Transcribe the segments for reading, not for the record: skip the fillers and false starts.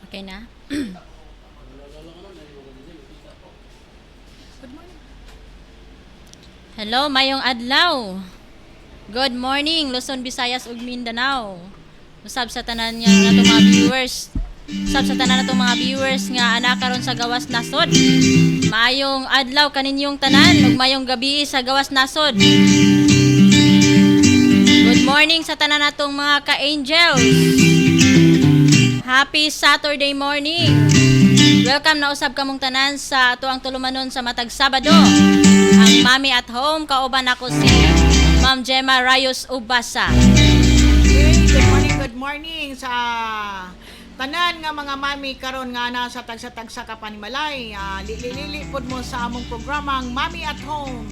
Okay na? Good morning. Hello, mayong adlaw. Good morning, Luzon, Visayas ug Mindanao. Usab sa tanan nga natong mga viewers. Usab sa tanan natong mga viewers nga ana karon sa Gawas Nasod. Mayong adlaw kaninyong tanan ug mayong gabi sa Gawas Nasod. Good morning sa tanan natong mga ka-angels. Happy Saturday morning. Welcome na usab kamong tanan sa atuang tulumanon sa matag Sabado. Ang Mami at Home, kauban ako si Ma'am Gemma Rayos Ubasa. Okay, good morning sa tanan nga mga mami karon nga na sa tagsa-tagsa ka panimalay. Lili pod mo sa among programang Mami at Home.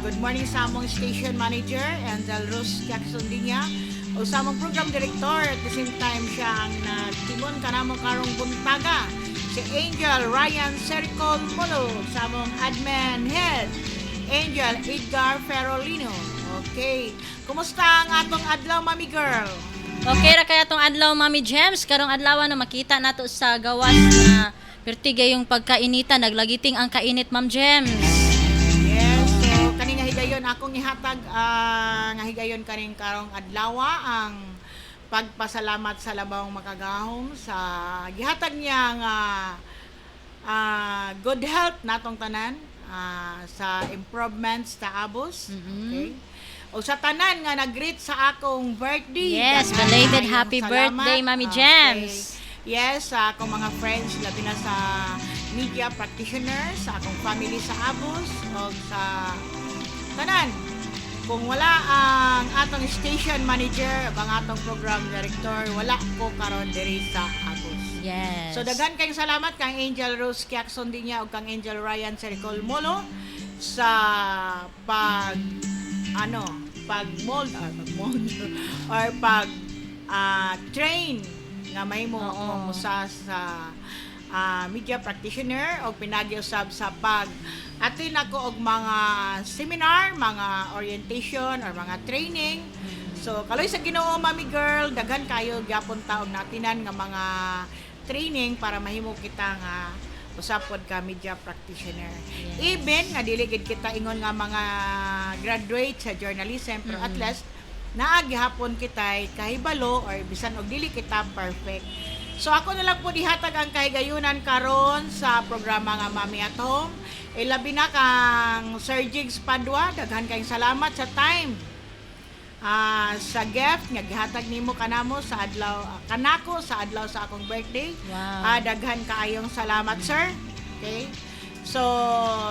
Good morning sa among station manager, Angel Rose Jackson Dinya. O sa among program director, at the same time siya ang timon kanamo karong buntaga. Si Angel Ryan Sericol Molo sa among admin head, Angel Edgar Ferolino. Okay. Kumusta ang atong adlaw, Mami Girl? Okay ra kaya tong adlaw, Mami Gems. Karong adlaw na makita nato sa gawas na pertigay yung pagkainitan. Naglagiting ang kainit, Ma'am Gems. Yes, so kaning nga higayon akong ihatag nga higayon kaning karong adlaw ang pagpasalamat sa labawong makagahom sa gihatag niya nga good health natong tanan sa improvements ta abos. Okay. O sa tanan nga nag-greet sa akong birthday. Yes, daghan belated kayong happy salamat. birthday, Mami Okay. Gems. Yes, sa akong mga friends, labi na sa media practitioners, sa akong family sa Abos, o sa tanan. Kung wala ang atong station manager, ang atong program director, wala ko karon diri sa Abos. Yes. So daghan kayong salamat kang Angel Rose Jackson Dinya o kang Angel Ryan Sericol Molo sa pag-mold or train nga may mo sa media practitioner o pinagi-usab sa atin ako og mga seminar, mga orientation or mga training. So kaloy sa Ginoo, Mami Girl, daghan kayo gyapon taog natinan nga mga training para mahimo kita nga usapod ka media practitioner. Yes. Even nga dili gid kita ingon nga mga graduate sa journalism pero at least naa gihapon kita kahibalo or bisan og dili kita perfect. So ako na lang po dihatag ang kahigayunan karon sa programa nga Mami at Home. Labi na kang Sir Jigs Padua, daghan kayong salamat sa time. Sa gift nga gihatag nimo kanamo sa adlaw kanako sa adlaw sa akong birthday. Wow. Daghan kaayong salamat, sir. Okay? So,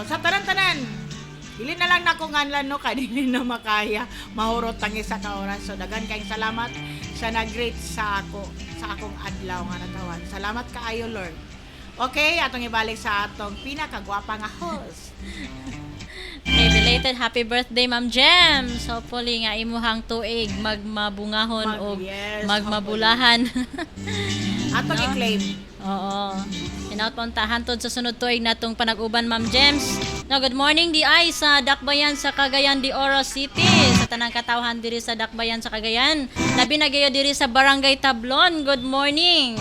sa tanan-tanan, dili na lang nako nganlan no kay dili na makaya mahurot ang isa ka oras. So daghan kayong salamat sa nag-greet sa akong adlaw nga natawan. Salamat kaayo, Lord. Okay, atong ibalik sa atong pinakagwapa nga host. Okay, belated happy birthday, Ma'am Gems. Hopefully nga imuhang tuig magmabungahon o Yes, magmabulahan. Atong No? i-claim. Oo. Pinapuntahan tod sa sunod tuig natong panag-uban, Ma'am Gems. No, good morning di ay sa Dakbayan sa Cagayan de Oro City. Sa tanang katawhan diri sa Dakbayan sa Cagayan. Labi na gayo diri sa Barangay Tablon. Good morning.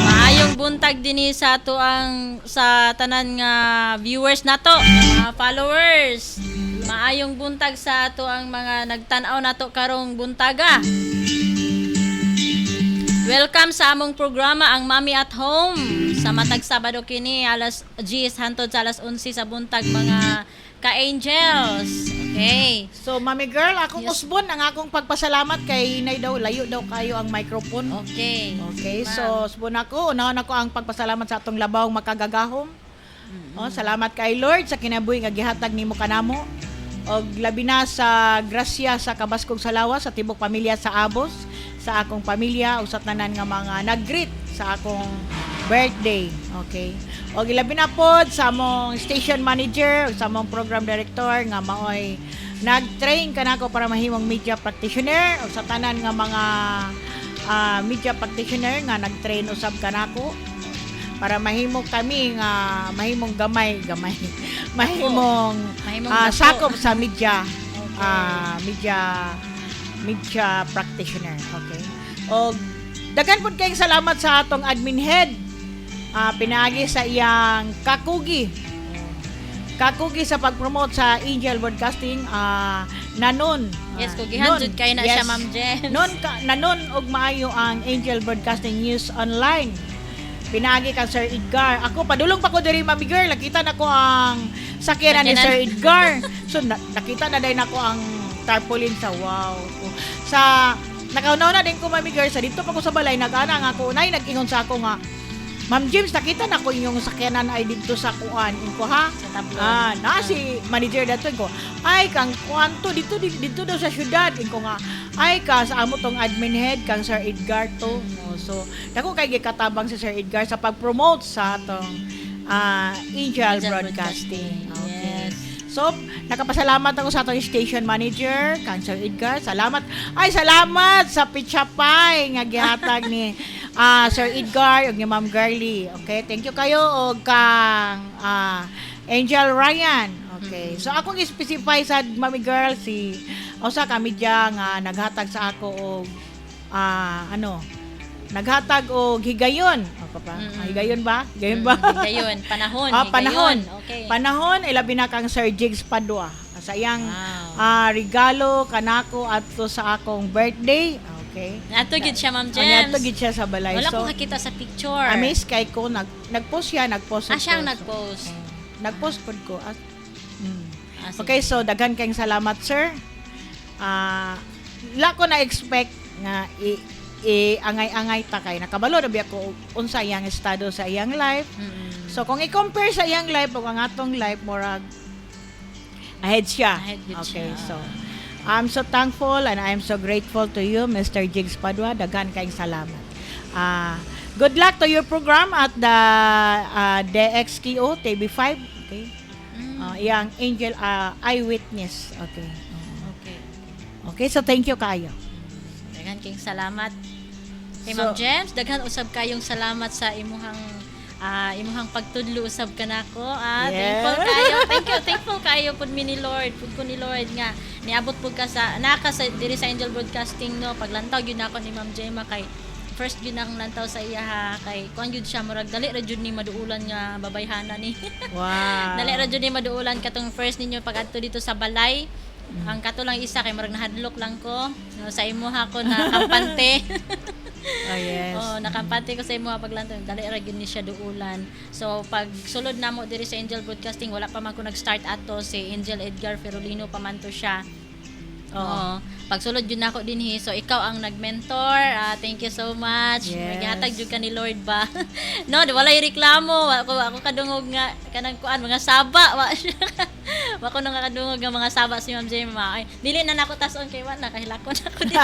Maayong buntag dinhi sa ato ang sa tanan nga viewers nato, mga followers. Maayong buntag sa ato ang mga nagtan-aw nato karong buntaga. Welcome sa among programa ang Mami at Home sa matag Sabado kini alas 10 hantod sa alas 11 sa buntag mga ka-angels. Okay. So, Mami Girl, akong Yes. usbon ang akong pagpasalamat kay inay daw, layo daw kayo ang microphone. Okay. Okay, Ma'am. so usbon ako, unahon ako ang pagpasalamat sa atong labawong makagagahom. Salamat kay Lord sa kinabuhi nga gihatag nimo kanamo. Og labi na sa grasya sa kabaskog sa lawas sa tibok pamilya sa Abos, sa akong pamilya usat tanan nga mga nag-greet sa akong birthday. Okay. Og ilabi na pod sa among station manager, sa among program director nga maoy nag-train kanako para mahimong media practitioner o sa tanan nga mga media practitioner nga nag-train usab kanako para mahimo kami nga mahimong gamay mahimong Mahimong dako. sakop sa media Okay. media practitioner. Okay. Og Daghan pud kayong salamat sa atong admin head. Pinaagi sa iyang kakugi sa pag-promote sa Angel Broadcasting, nanon. Yes, kugihan jud kay na siya, Ma'am Jen. Nanon og maayo ang Angel Broadcasting News Online. Pinagi ka Sir Edgar. Ako padulong pa ko diri, Mami Girl. Nakita na ko ang sakyanan ni Sir Edgar. So nakita na din ako ang tarpaulin sa wow. Sa nakaunaw na din ko, Mami Girl, sa dito pa ko sa balay nag-ana nga ako unay nag-ingon sa ako nga, Ma'am James, nakita na ko yung sakyanan ay dito sa kuan. Ko ha? Sa tablo. Si manager dato ko. Ay kang kuan to dito daw sa syudad. Ko nga, ay ka sa amo tong admin head kang Sir Edgar to. So, dako kay gikatabang si Sir Edgar sa pag-promote sa atong Angel Broadcasting. Okay. Yes. So, nakapasalamat ako sa atong station manager, kang Sir Edgar. Salamat sa pichapay nga gihatag ni Sir Edgar ug ni Ma'am Garly. Okay, thank you kayo og kang Angel Ryan. Okay. So akong i-specify sa Mami Girl si usa ka media nga naghatag sa ako og naghatag og higayon. Higayon ba? Higayon, panahon. Panahon. Okay. Panahon ilabi na kang Sir Jigs Padua sa iyang regalo kanako adto sa akong birthday. Okay. Nato gid siya, Ma'am James. Nato gid siya sa balay. Wala so, ko kakita sa picture. Amaze kay ko nag-post siya, nag-post. Siyang nag-post. Nag-post pod ko. Sige. Okay, so daghan kayong salamat, sir. La ko na expect nga angay-angay ta kay nakabalo na biya ko unsa iyang estado sa iyang life. So kung i-compare sa iyang life ug ang atong life, murag ahead siya. Okay, so I'm so thankful and I'm so grateful to you, Mr. Jigs Padua. Daghan kayong salamat. Good luck to your program at the DXKO TV5. Okay. Yang Angel Eyewitness. Okay. Okay, so thank you kayo. Daghan kayong salamat. Kay So, Ma'am James, daghan usab kayong salamat sa imuhang pagtudlo usab kanako. Yes. Thankful kayo pud mi ni Lord, pud ko ni Lord nga niabot pud ka sa diri sa Angel Broadcasting no. Paglantaw gyud nako ni Ma'am Gemma kay first gyud akong lantaw sa iya ha, kay kuan gyud siya murag dali ra gyud ni maduulan nga babayhana ni. Wow. Dali ra gyud ni maduulan katong first ninyo pag-adto dito sa balay. Ang kato lang isa kay murag nahadlok lang ko no, sa imuha ko na kampante. Yes. Nakampante ko sa imo paglantaw. Dali ra gyud ni siya duulan. So pag sulod namo diri sa Angel Broadcasting, wala pa man ko nag-start ato si Angel Edgar Ferolino pa man to siya. Pag sulod yun nako dinhi, so ikaw ang nag-mentor. Thank you so much. Yes. Magihatag jud ka ni Lord ba? No, walay reklamo. Ako kadungog nga kanang kuan mga saba. Wa ko nang kadungog nga mga saba si Ma'am Gemma. Ay, dili na nako tason kay wa na kahilakon ako dito.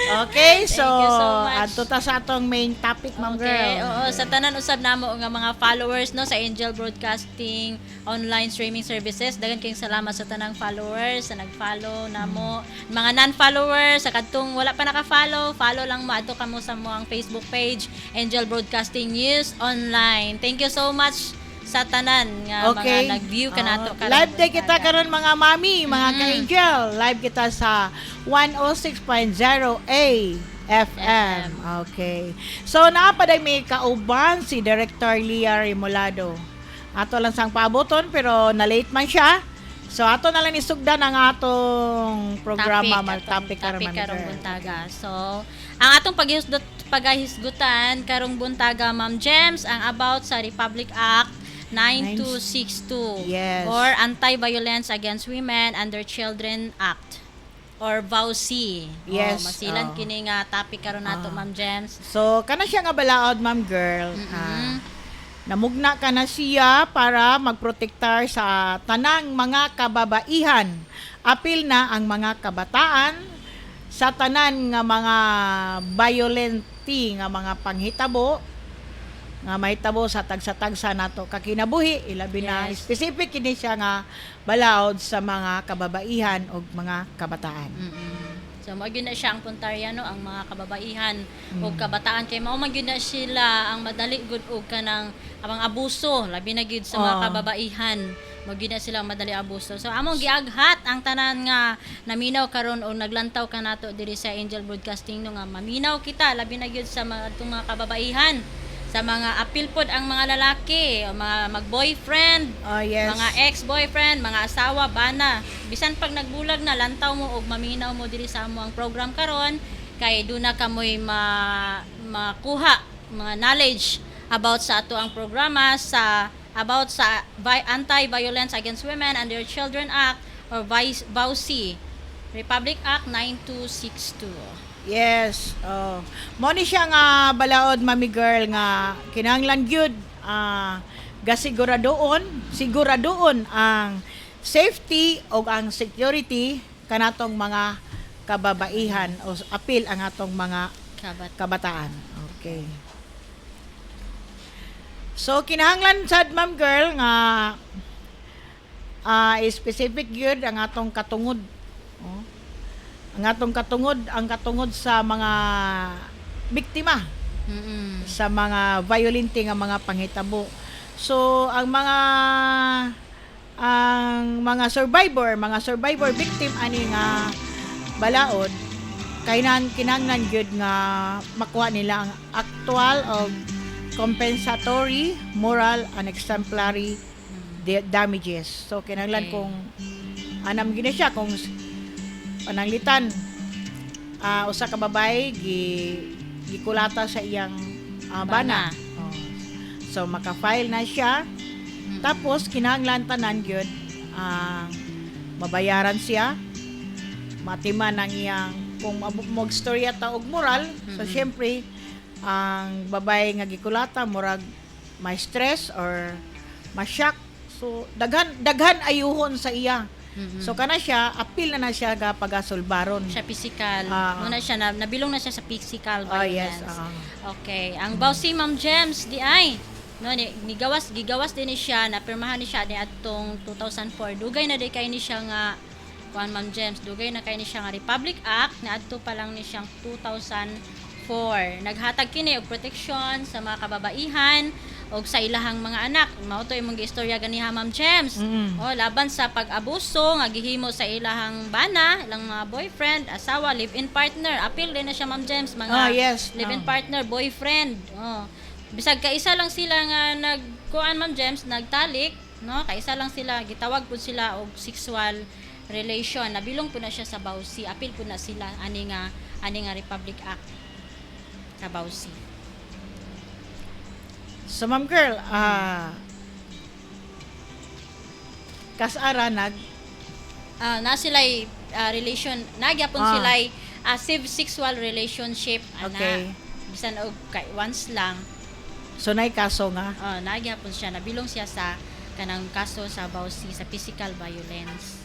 Okay, so, Thank you so much. adto ta sa atong main topic, Ma'am Okay, Girl. sa tanan usab namo nga mga followers no sa Angel Broadcasting online streaming services. Dagan kayong salamat sa tanang followers sa nag-follow namo. Mga non-followers sa kadtong wala pa naka-follow, follow lang mo adto kamo sa mo ang Facebook page Angel Broadcasting News Online. Thank you so much sa tanan nga Okay. mga nag-view kanato karon. Live day kita karon mga mami, mga ka-angel. Live kita sa 106.0 FM. Okay. So naapaday may kauban si Director Lia Remolado. Ato lang sang paaboton pero na-late man siya. So ato na lang isugdan ang atong programa topic karon karong buntaga. So, ang atong paghisgutan karong buntaga, Ma'am James, ang about sa Republic Act 9262 Yes. or Anti-Violence Against Women and Their Children Act or VAUC. Yes. Masilan kini nga topic karon nato, Ma'am James. So kana siya nga balaod, Ma'am Girl. Namugna ka na siya para magprotektar sa tanang mga kababaihan. Apil na ang mga kabataan sa tanan nga mga violenti nga mga panghitabo nga mahitabo sa tagsa-tagsa nato kakinabuhi, ilabi na Yes. specific kini siya nga balaod sa mga kababaihan o mga kabataan. So mao gyud na siya ang puntarya no, ang mga kababaihan o kabataan kay mao man gyud na sila ang madali gud og kanang abang abuso labi na gyud sa mga kababaihan. magina sila madali abuso. So among giaghat ang tanan nga naminaw karon o naglantaw ka nato diri sa Angel Broadcasting no nga maminaw kita labi na gyud sa mga itong mga kababaihan, sa mga apil pod ang mga lalaki, o mga mag-boyfriend, Yes. mga ex-boyfriend, mga asawa, bana. Bisan pag nagbulag na, lantaw mo o maminaw mo diri sa amo ang program karon kay doon na kamoy makuha mga knowledge about sa ato ang programa about sa Anti-Violence Against Women and Their Children Act or VAUC, Republic Act 9262. Yes. Mo ni siya nga balaod, Mami Girl, nga kinahanglan gyud siguradoon ang safety o ang security kanatong mga kababaihan o apil ang atong mga kabataan. Okay. So kinahanglan sad, Ma'am Girl, nga specific gyud ang atong katungod. Ang katungod sa mga biktima sa mga violent nga mga panghitabo. So ang mga survivor victim ani nga balaod kinahanglan gyud nga makuha nila ang actual o compensatory, moral, and exemplary damages. So kinahanglan kung anam gina siya kung pananglitan usa ka babae gikulata sa iyang bana. So maka-file na siya. Tapos kinahanglan tanan gyud mabayaran siya, matiman ang iyang kung mag-storya ta og moral. So syempre ang babae nga gikulata murag may stress or ma-shock. So daghan ayuhon sa iya. So kana siya apil na siya ga pagasulbaron. Siya physical. Muna siya nabilong na siya sa physical Yes. violence. Okay. Ang Bausi Ma'am Gems di ay no gigawas din ni siya na pirmahan ni siya ni atong 2004. Dugay na di kay ni siya nga kuan Ma'am Gems. Dugay na kay ni siya nga Republic Act na adto pa lang ni siyang 2004. Naghatag kini og protection sa mga kababaihan og sa ilahang mga anak. Mao to imong giistorya ganiha Ma'am Gems. Laban sa pag-abuso nga gihimo sa ilahang bana, ilang mga boyfriend, asawa, live-in partner. Apil din na siya Ma'am Gems, mga live-in partner, boyfriend. Bisag kaisa lang sila nga nagkuan Ma'am Gems, nagtalik, no? Kaisa lang sila, gitawag pud sila og sexual relation. Nabilong po na siya sa Bausi. Apil po na sila ani nga Republic Act sa Bausi. So Ma'am Girl, kasara na sila'y relation, nagyapon sila'y sexual relationship Okay. bisan og once lang. So nay kaso nga. Nagyapon siya, nabilong siya sa kanang kaso sa Bausi sa physical violence.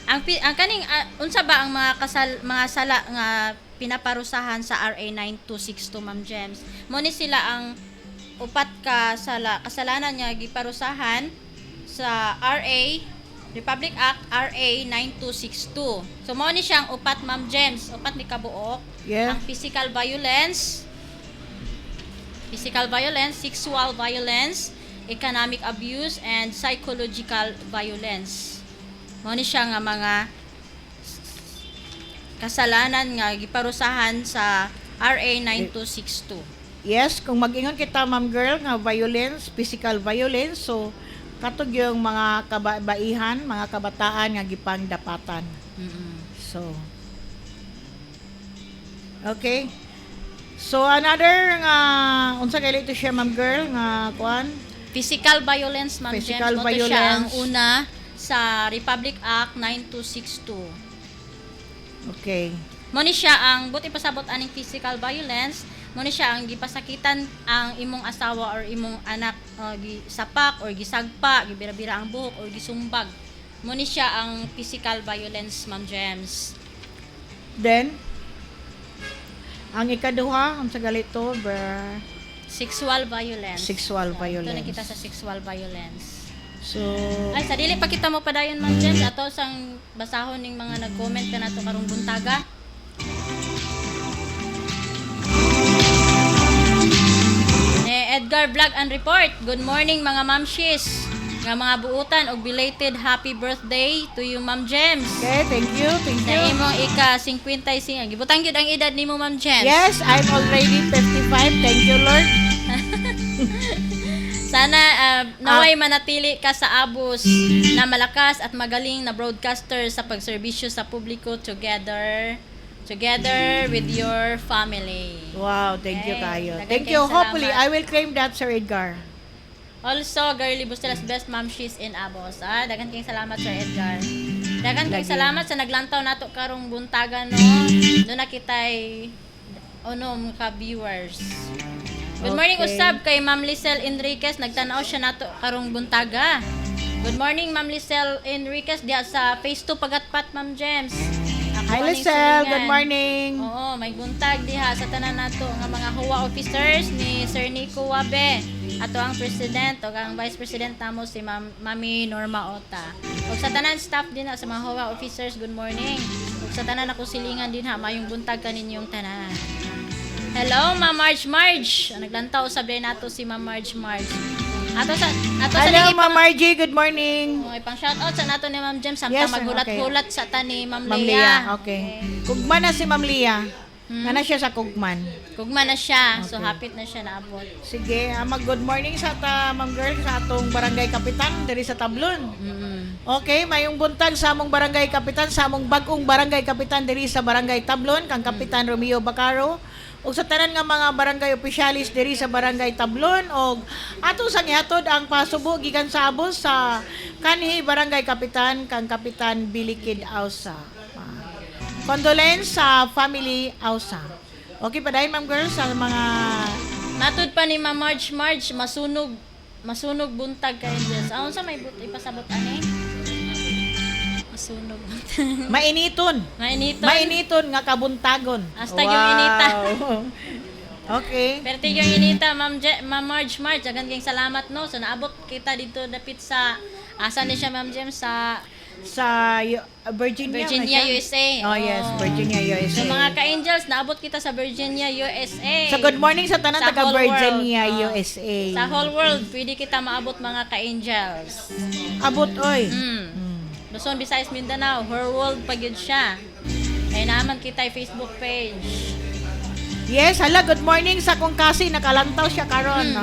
Ang kaning unsa ba ang mga sala nga pinaparusahan sa RA 9262 Ma'am Gems? Mo ni sila ang upat ka kasalanan nga giparusahan sa Republic Act RA 9262. So mo ni siyang upat Ma'am Gems, upat ni kabuok. Yeah. Ang physical violence, sexual violence, economic abuse, and psychological violence. Mo ni siya nga mga kasalanan nga giparusahan sa RA 9262. Yes, kung mag-ingon kita Ma'am Girl nga violence, physical violence, so katog yung mga kababaihan, mga kabataan nga gipangdapatan. So okay. So another nga unsa kay ito siya Ma'am Girl nga kuan? Physical violence Ma'am Gems. Physical Mo to siya ang violence. una sa Republic Act 9262. Okay. Mo ni siya ang buti pasabot aning physical violence, mo ni siya ang gipasakitan ang imong asawa or imong anak, gisapak or gisagpa, gibira-bira ang buhok or gisumbag. Mo ni siya ang physical violence Ma'am Gems. Then ang ikaduha, ang sa galito, Sexual violence. Sexual violence. Ito na kita sa sexual violence. So, Ay, sa dili pa kita mo padayon Ma'am Gems, ato sang basahon ning mga nag-comment ka nato karong buntaga. Edgar Vlog and Report. Good morning mga mamshis. nga mga buutan og belated happy birthday to you, Ma'am James. Okay, thank you, thank Sa you. imong ika-55. Gibutang gyud ang edad nimo, Ma'am James. Yes, I'm already 55. Thank you, Lord. Sana naway manatili ka sa abos na malakas at magaling na broadcaster sa pagserbisyo sa publiko together with your family. Wow, thank you Okay. kayo. Daghang Thank you. kayong Hopefully, salamat. I will claim that, Sir Edgar. Also, Girly Bustelas best mom she's in Abos. Daghang kayong salamat, Sir Edgar. Daghang kayong Lagi. salamat sa naglantaw nato karong buntagan, no. Doon na kitay ka viewers. Good morning Okay. usab kay Ma'am Lisel Enriquez, nagtanaw siya nato karong buntaga. Good morning Ma'am Lisel Enriquez diha sa Phase 2 Pagatpat, Ma'am James. Ako Hi, aning Lisel. silingan. Good morning. Oo, may buntag diha sa tanan nato nga mga HOA officers ni Sir Nico Wabe. Ato ang president o ang vice president namo si Mami Norma Ota. Ug sa tanan staff din sa mga HOA officers, good morning. Ug sa tanan ako silingan din ha, mayong buntag kaninyong tanan. Hello, Ma'am Marge. Naglantaw sabi nato si Ma'am Marge. Ato sa Hello, Ma'am Margie. Good morning. Okay, pang shoutout sa nato ni Ma'am Jem samtang Yes, magulat-gulat sa tani Ma'am Ma'am Lea. Leah. Okay. Kugman na si Ma'am Leah. Nana siya sa Kugman. Kugma na siya, so Okay. hapit na siya naabot. Sige, mag-good morning sa Ma'am Girl, sa atong barangay kapitan diri sa Tablon. Okay, mayong buntag sa among barangay kapitan, sa among bag-ong barangay kapitan diri sa barangay Tablon, kang Kapitan Romeo Bacaro. O sa tanan nga mga barangay opisyalis diri sa barangay Tablon og ato sa gihatod ang pasubo gikan sa abos sa kanhi barangay kapitan kang Kapitan Bilikid Ausa. Condolence sa family Ausa. Okay pa dahil Ma'am Girl sa mga Matud pa ni Ma'am Marge, masunog buntag kay Diyos. Aon sa may ipasabot ani? Masunog buntag. mainiton. Mainiton. Mainiton nga kabuntagon. Hasta yung inita. Okay. Pero yung inita, Ma'am Marge, agan kayong salamat no. So naabot kita dito dapit sa asa ni siya Ma'am Jem sa Sa Virginia. Virginia, na siya? USA. Oh, yes, Oo. Virginia, USA. So mga ka-angels, naabot kita sa Virginia, USA. So good morning sa tanan Sa taga whole Virginia, world. Oo. USA. Sa whole world, pwede kita maabot mga ka-angels. Abot oy. Luzon, Visayas, Mindanao, her world pag yun siya. Kaya naman kita yung Facebook page. Yes, hala, good morning sa kung kasi nakalantaw siya karon.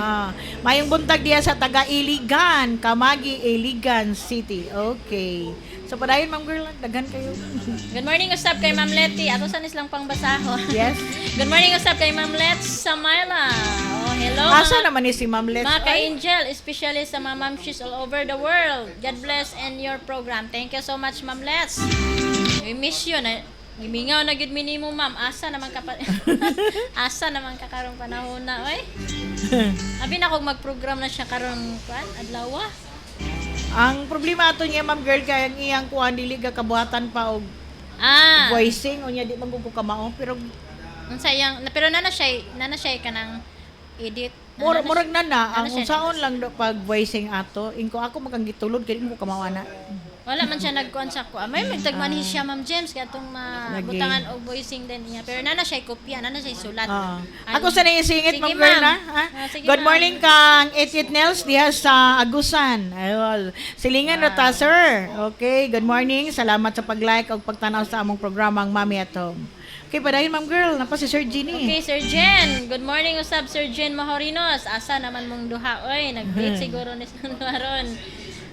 Mayong buntag diya sa taga Iligan, Kamagi, Iligan City. Okay. So padayon Ma'am Girl, daghan kayo. Good morning, usap kay Ma'am Letty. Ato sa lang pang basaho. Yes. Good morning, usap kay Ma'am Let's Samayla. Oh, hello. Asa mga, naman ni si Ma'am Les? mga Ay, ka-angel, especially sa mga mamshis all over the world. God bless and your program. Thank you so much, Ma'am Let's. We miss you. Gimingaw na gid minimo, Ma'am. Asa naman ka asa naman ka karong panahon na, oy. Abi na kog mag-program na siya karong adlaw. ang problema ato niya Ma'am Girl kay ang iyang kuan dili ga kabuhatan pa og voicing unya di magugko ka mao pero Unsa yang pero nana siya kanang edit. murag na Ano ang siya? unsaon lang do pag voicing ato ingko ako makang gitulod kay mo kamawana. Wala man siya nagkuan sa ko. May magtagmanhi siya Ma'am James katong Lagi. mabutangan og voicing din niya. Pero nana siya kopya, nana siya sulat. Ako sa naisingit Sige, Ma'am Girl ma'am. na. Ha? Sige, Good ma'am. morning kang Etit Nels diha sa Agusan. Ayol. Silingan ra ta sir. Okay, good morning. Salamat sa pag-like ug pagtanaw sa among programang Mami at Home. Okay, padayon Ma'am Girl, napa si Sir Ginny. Okay, Sir Jen. Good morning usab Sir Jen Mahorinos. Asa naman mong duha oy, nag-date siguro ni Sanwaron.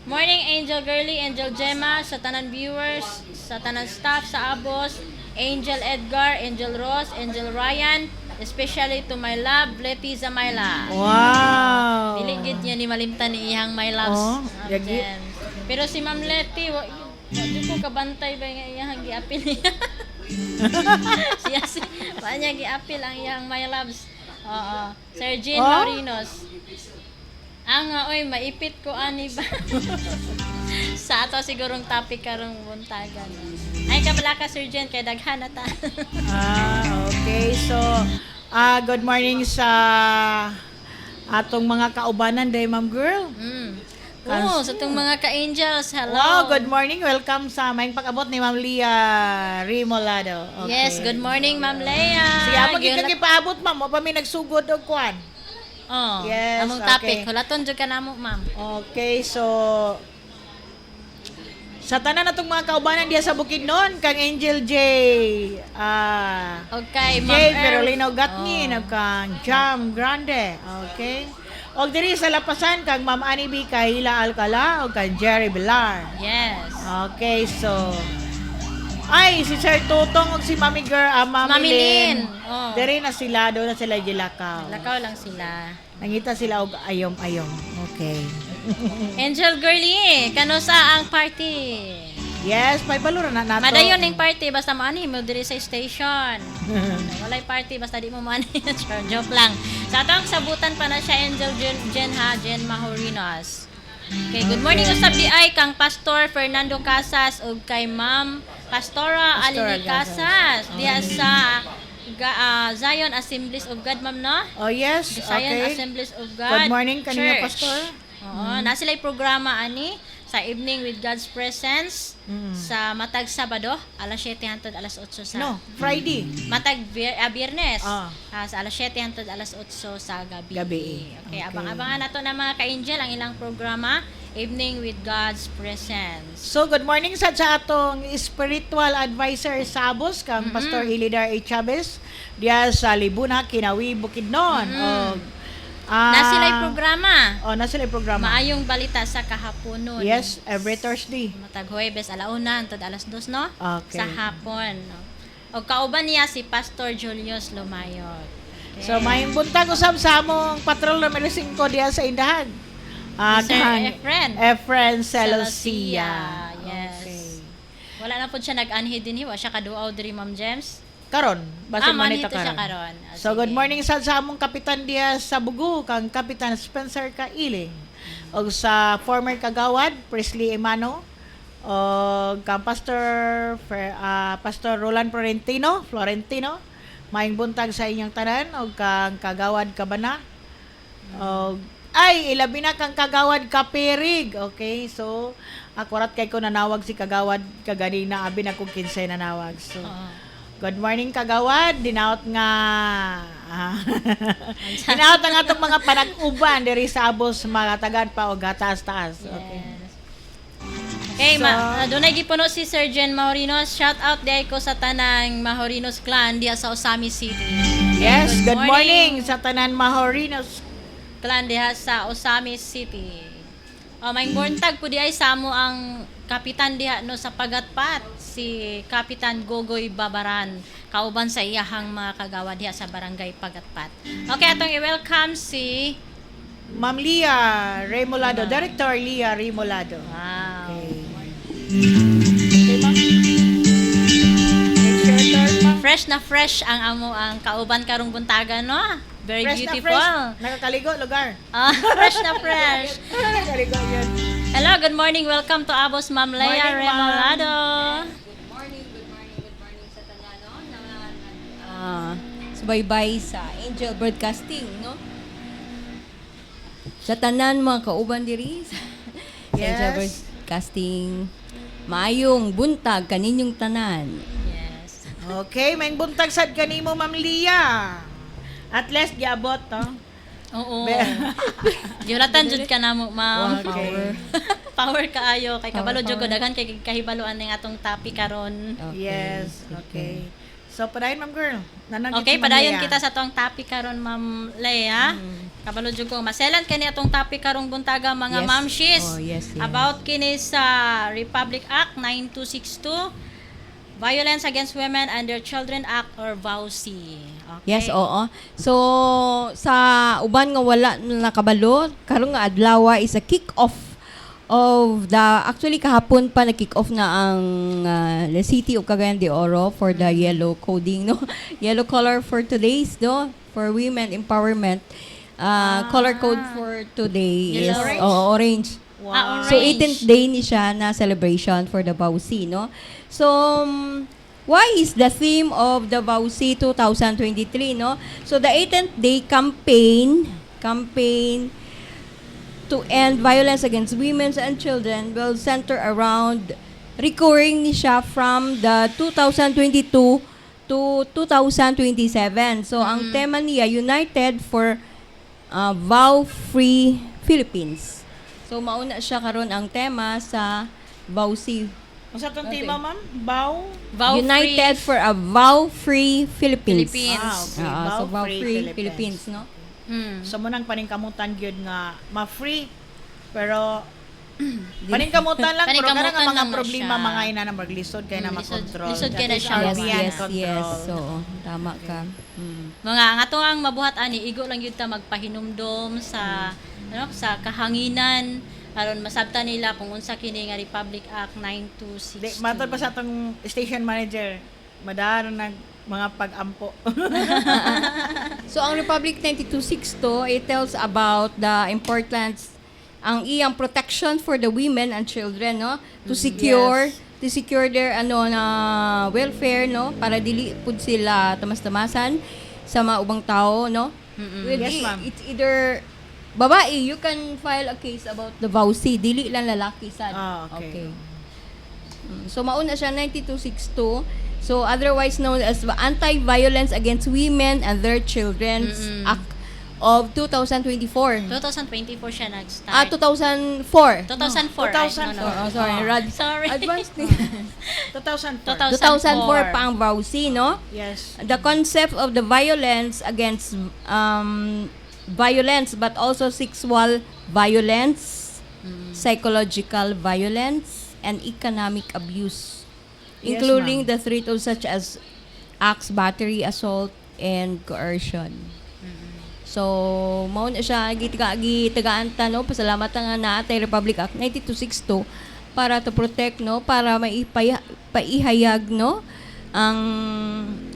Morning Angel Girly, Angel Gemma, sa tanan viewers, sa tanan staff sa Abos, Angel Edgar, Angel Ross, Angel Ryan, especially to my love, Letty Zamayla. Wow. Dili gid niya ni malimtan ni iyang my loves. Oh, Ma'am yagi. Jen. Pero si Ma'am Letty, wa ko kabantay ba nga iyang giapil niya. Wa niya giapil ang iyang my loves. Oo. Sir Jean Oh? Maurinos. Oy, maipit ko ani ba? Sa ato sigurong topic karong buntagan. Ay kabala ka Sir Jean kay daghan na ta. Okay. So, good morning sa atong mga kaubanan day Ma'am Girl. Oo, sa tong mga ka-angels. Hello. Wow, good morning. Welcome sa maing pag-abot ni Ma'am Leah Rimolado. Okay. Yes, good morning Ma'am Leia. Sige, amo gikan gipaabot ma'am, mo pa mi nagsugod og kwan. Oh, Yes, among okay. topic. Hulaton jud ka namo, ma'am. Okay, so sa tanan natong mga kaubanan diya sa Bukidnon, kang Angel J. Okay, Ma'am Jay Earl. Ferolino Gatni, Oh. kang Jam Grande. Okay. Og diri sa Lapasan, kang Ma'am Annie B. Kahila Alcala, o kang Jerry Villar. Yes. Okay, so ay, si Sir Tutong ug si Mami Girl, Mami Mami Lynn. Lynn. Oh. Diri na sila, doon na sila gilakaw. Lakaw lang sila. Nangita sila og ayom-ayom. Okay. Angel Girlie, kano sa ang party? Yes, may balura na nato. Madayon ning party basta maani mo diri sa station. Walay party basta di mo maani. Sure, joke lang. Sa atong sabutan pa na siya Angel Jen Mahorinos. Okay, good morning usab di ay kang Pastor Fernando Casas ug kay Ma'am Pastora Alini Casas diha sa Zion Assemblies of God, ma'am, no? Oh, yes. Zion Okay. Assemblies of God. Good morning kanina, Church. Pastor. Oo, na sila'y programa ani sa Evening with God's Presence sa matag Sabado, alas 7 hangtod alas 8 sa No, Friday. matag Biyernes. Ah. Sa alas 7 hangtod alas 8 sa gabi. Gabi. Okay, Okay. abang-abangan nato na mga ka-angel ang ilang programa Evening with God's Presence. So, good morning sa atong spiritual advisor sa Abos, kang Pastor Ilidar A. Chavez, diya sa Libuna, Kinawi, Bukidnon. Na sila'y programa. Oh, na sila programa. Maayong balita sa kahaponon. Yes, every Thursday. Matag Huwebes, alauna, hangtod alas 2, no? Okay. Sa hapon. O kauban niya si Pastor Julius Lumayot. Okay. So, mayong buntag usab sa among patrol numero 5 diya sa Indahan. Sir Efren. Efren Celosia. Celosia. Yes. Okay. Wala na po siya nag-anhi din hiwa. Siya kaduaw diri, Ma'am James. Karon, basta manita manito siya karon. karon. So, good morning sa among kapitan diya sa Bugu, kang Kapitan Spencer Kailing. O sa former kagawad, Presley Emano. O kang Pastor Roland Florentino. Maayong buntag sa inyong tanan. O kang kagawad Kabana. O ay, ilabi na kang kagawad Kapirig. Okay, so, akurat kay ko nanawag si kagawad kaganina, abi na kong 15 nanawag. So, Oo. good morning kagawad, dinaot nga dinaot ang atong mga panag-uban diri sa Abos, mga tagad pa o gataas-taas. Okay. Yes. Okay, dunay gipuno si Sir Jen Mahorinos. Shout out di ko sa tanang Mahorinos clan diha sa Osami City. Yes, good morning sa tanan Mahorinos. Clan diha sa Osami City. May buntag po di ay samo ang kapitan diha no sa Pagatpat, si Kapitan Gogoy Babaran, kauban sa iyahang mga kagawa diha sa barangay Pagatpat. Okay, atong i-welcome si Ma'am Lia Remolado, Director Lia Remolado. Wow. Okay. Okay, ma'am. It's your turn, ma'am. Fresh ang amo ang kauban karong buntaga, no? Very Fresh beautiful. na fresh. Nakakaligo, lugar. Fresh na fresh. Nakakaligo yun. Hello, good morning. Welcome to Abos, Ma'am Lea Morning, ma'am. Remolado. Good morning sa tanano na subaybay sa Angel Broadcasting, no? Sa tanan mga kauban diri sa Yes. Angel Broadcasting, maayong buntag kaninyong tanan. Yes. Okay, may buntag sad kanimo, Ma'am Lia. At least giabot, to. Oo. Yulatan jud ka na mo, ma'am. Okay. Power kaayo kay kabalo jud ko Power. daghan kay kahibaluan ning atong topic karon. Yes, okay. So, padayon, Ma'am Girl. Nanang Okay, Ma'am padayon Lea. kita sa atong topic karon, Ma'am Lea. Kabalo jud ko maselan kani atong topic karong buntaga mga Yes. mamshis. Oh, yes, yes. About kini sa Republic Act 9262, Violence Against Women and Their Children Act or VAUC. Okay. Yes, oo. So, sa uban nga wala na nakabalo, karong nga adlaw is a kick-off of the, actually kahapon pa na-kick-off na ang the City of Cagayan de Oro for the yellow coding, no? Yellow color for today's, no? For women empowerment. Color code for today is Yellow? orange. Wow. So, Orange. 18th day ni siya na celebration for the Bausi, no? So, why is the theme of the Bausi 2023, no? So, the 18th day campaign to end violence against women and children will center around recurring ni siya from the 2022 to 2027. So, ang tema niya, United for Vow-Free Philippines. So mauna siya karon ang tema sa VOWC. Unsa tong Okay. tema, ma'am? Bow? Vow United free for a Vow-Free Philippines. Philippines. Okay. So Vow-Free Vow-Free Philippines. Philippines, no? So munang paningkamutan gyud nga ma-free pero paningkamutan lang pero Paningkamutan kana nga mga lang na problema siya. mga ina na maglisod kay na makontrol. lisod kay na That is siya. our Yes, beyond yes, control. yes. So, tama ka. Mga ang ato ang mabuhat ani igo lang gyud ta magpahinumdom sa sa kahanginan aron masabtan nila kung unsa kini nga Republic Act Di, 9262. matod pa sa atong station manager, madaro nag mga pag-ampo. So, ang Republic 9262, it tells about the importance, ang iyang protection for the women and children, no? To secure, Yes. to secure their, na welfare, no? Para dili pud sila tamas-tamasan sa mga ubang tao, no? Well, Yes, ma'am. It's either, babae, you can file a case about the VOWC, dili lang lalaki, sad. Okay. So, mauna siya, 9262. So, otherwise known as the Anti-Violence Against Women and Their Children's Act of 2024. 2024 siya nag-start. 2004. 2004. 2004. Oh, sorry, Rad. Sorry. Advanced. 2004. 2004 pa ang VOWC, no? Yes. The concept of the violence against violence, but also sexual violence, psychological violence, and economic abuse, Yes, including ma'am. the threat of such as acts, battery, assault, and coercion. So, mao na siya gitagaan ta, no? Pasalamat nga na atay Republic Act 9262 para to protect, no? Para paihayag, no? Ang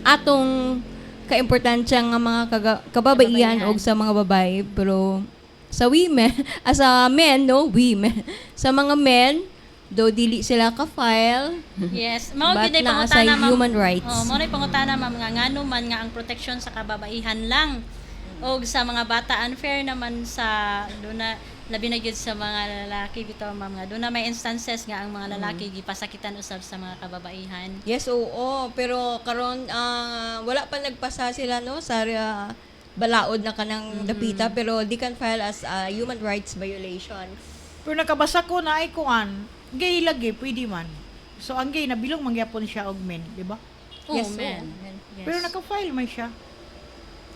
atong kaimportansya nga mga kababaihan o sa mga babae, pero sa women, sa men, no? Women. Sa mga men, do dili sila ka-file. Yes, mao But gid ay naa sa pangutana ma'am. human rights. Oh, mao nay pangutana ma'am nga ngano man nga ang proteksyon sa kababaihan lang og sa mga bata unfair naman sa duna labi na gyud sa mga lalaki bitaw ma'am nga duna may instances nga ang mga lalaki gipasakitan usab sa mga kababaihan. Yes, oo. Pero karon wala pa nagpasa sila, no? Sa balaod na kanang dapita, pero di can file as a human rights violation. Pero nakabasa ko na ay kuan, gay lagi pwede man. So ang gay nabilong mangyapon siya og men, di ba? Oh, Yes, man. oo. Yes. Pero naka-file man siya.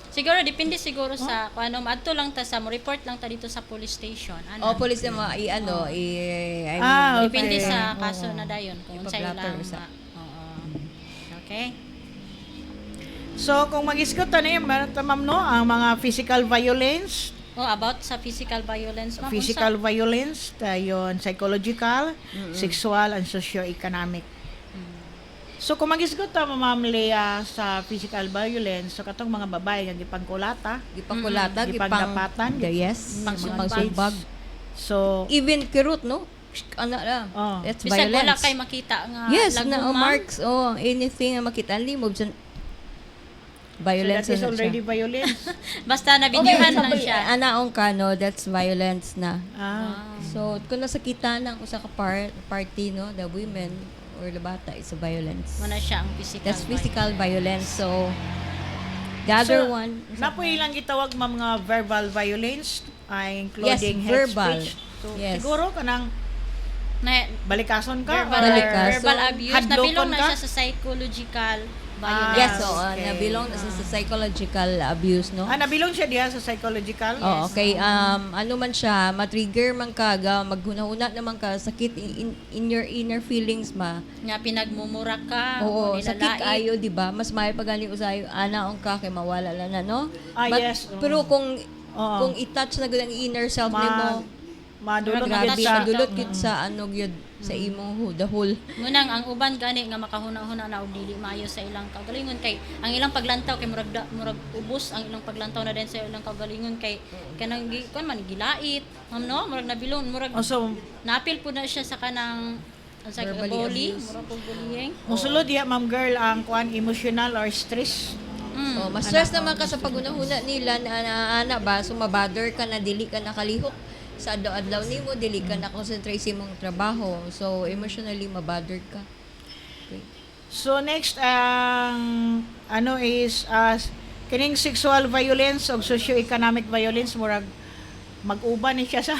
siguro depende siguro sa kung ano adto lang ta sa mo report lang ta dito sa police station. Ano? Police na I mean, Ah, okay. Depende sa kaso na dayon kung unsay Ipablatter lang. sa- Oo. Okay? So kung mag-isgot na niya, meron ta, ma'am, no, ang mga physical violence, Oh, about sa physical violence. Ma'am, physical violence, tayon psychological, sexual, and socio-economic. So kung mag-isgot ta, Ma'am Lea, sa physical violence, so katong mga babae nga gipangkulata, gipakulata, gipangdapatan, yes, pangsumbag. pangsumbag. so Even kirot, no? Ano lang. Oh. That's Bisag wala violence. kay makita nga Yes, lagom, na ma'am. marks. Anything na makita limob sa violence that is na already siya. violence. Basta nabidyohan lang siya. Anaong ka, no? That's violence na. Ah. So, kung nasakita ng usa ka party, no? The women or the bata is a violence. Muna siya ang physical. That's physical violence. So, the other So, one, Napoy lang gitawag mga verbal violence, including Yes, hate verbal. speech. So, Yes. siguro kanang Na, balikason ka verbal, or Balikas. verbal abuse. hadlokon Nabilong na ka? siya sa psychological Ah, violence. yes, so, okay. nabilong na sa psychological abuse, no? nabilong siya diha sa psychological. Oo, okay. Ano man siya, matrigger man ka, maghuna-huna naman ka, sakit in your inner feelings ma. Nga pinagmumura ka. Oo, o sakit nilalait. ayo, di ba? Mas mahal pag gani usayo, anaong ka, kay mawala lang na, no? Ah, But, yes, oo. Pero kung Oo. kung i-touch na gud ang inner self nimo, madulong grabe gyud siya, sa dulot gyud sa ano gyud sa imong the whole. Ngunang ang uban gani nga makahuna-huna na og dili maayo sa ilang kaugalingon kay ang ilang paglantaw kay murag ubos ang ilang paglantaw na din sa ilang kaugalingon kay kanang kon man gilait no murag nabilon murag Also, napil po na siya sa kanang sa Verbally bully abused. murag og bullying. musulod diha, ma'am girl, ang kuan emotional or stress. Oh, mas stress naman ka sa pagunahuna nila na ana ba, so mabother ka na dili ka nakalihok sa adlaw-adlaw nimo, dili ka na concentrate sa imong trabaho. So emotionally mabothered ka. Okay. So next ang ano is kining sexual violence o socio-economic violence murag mag-uban ni siya sa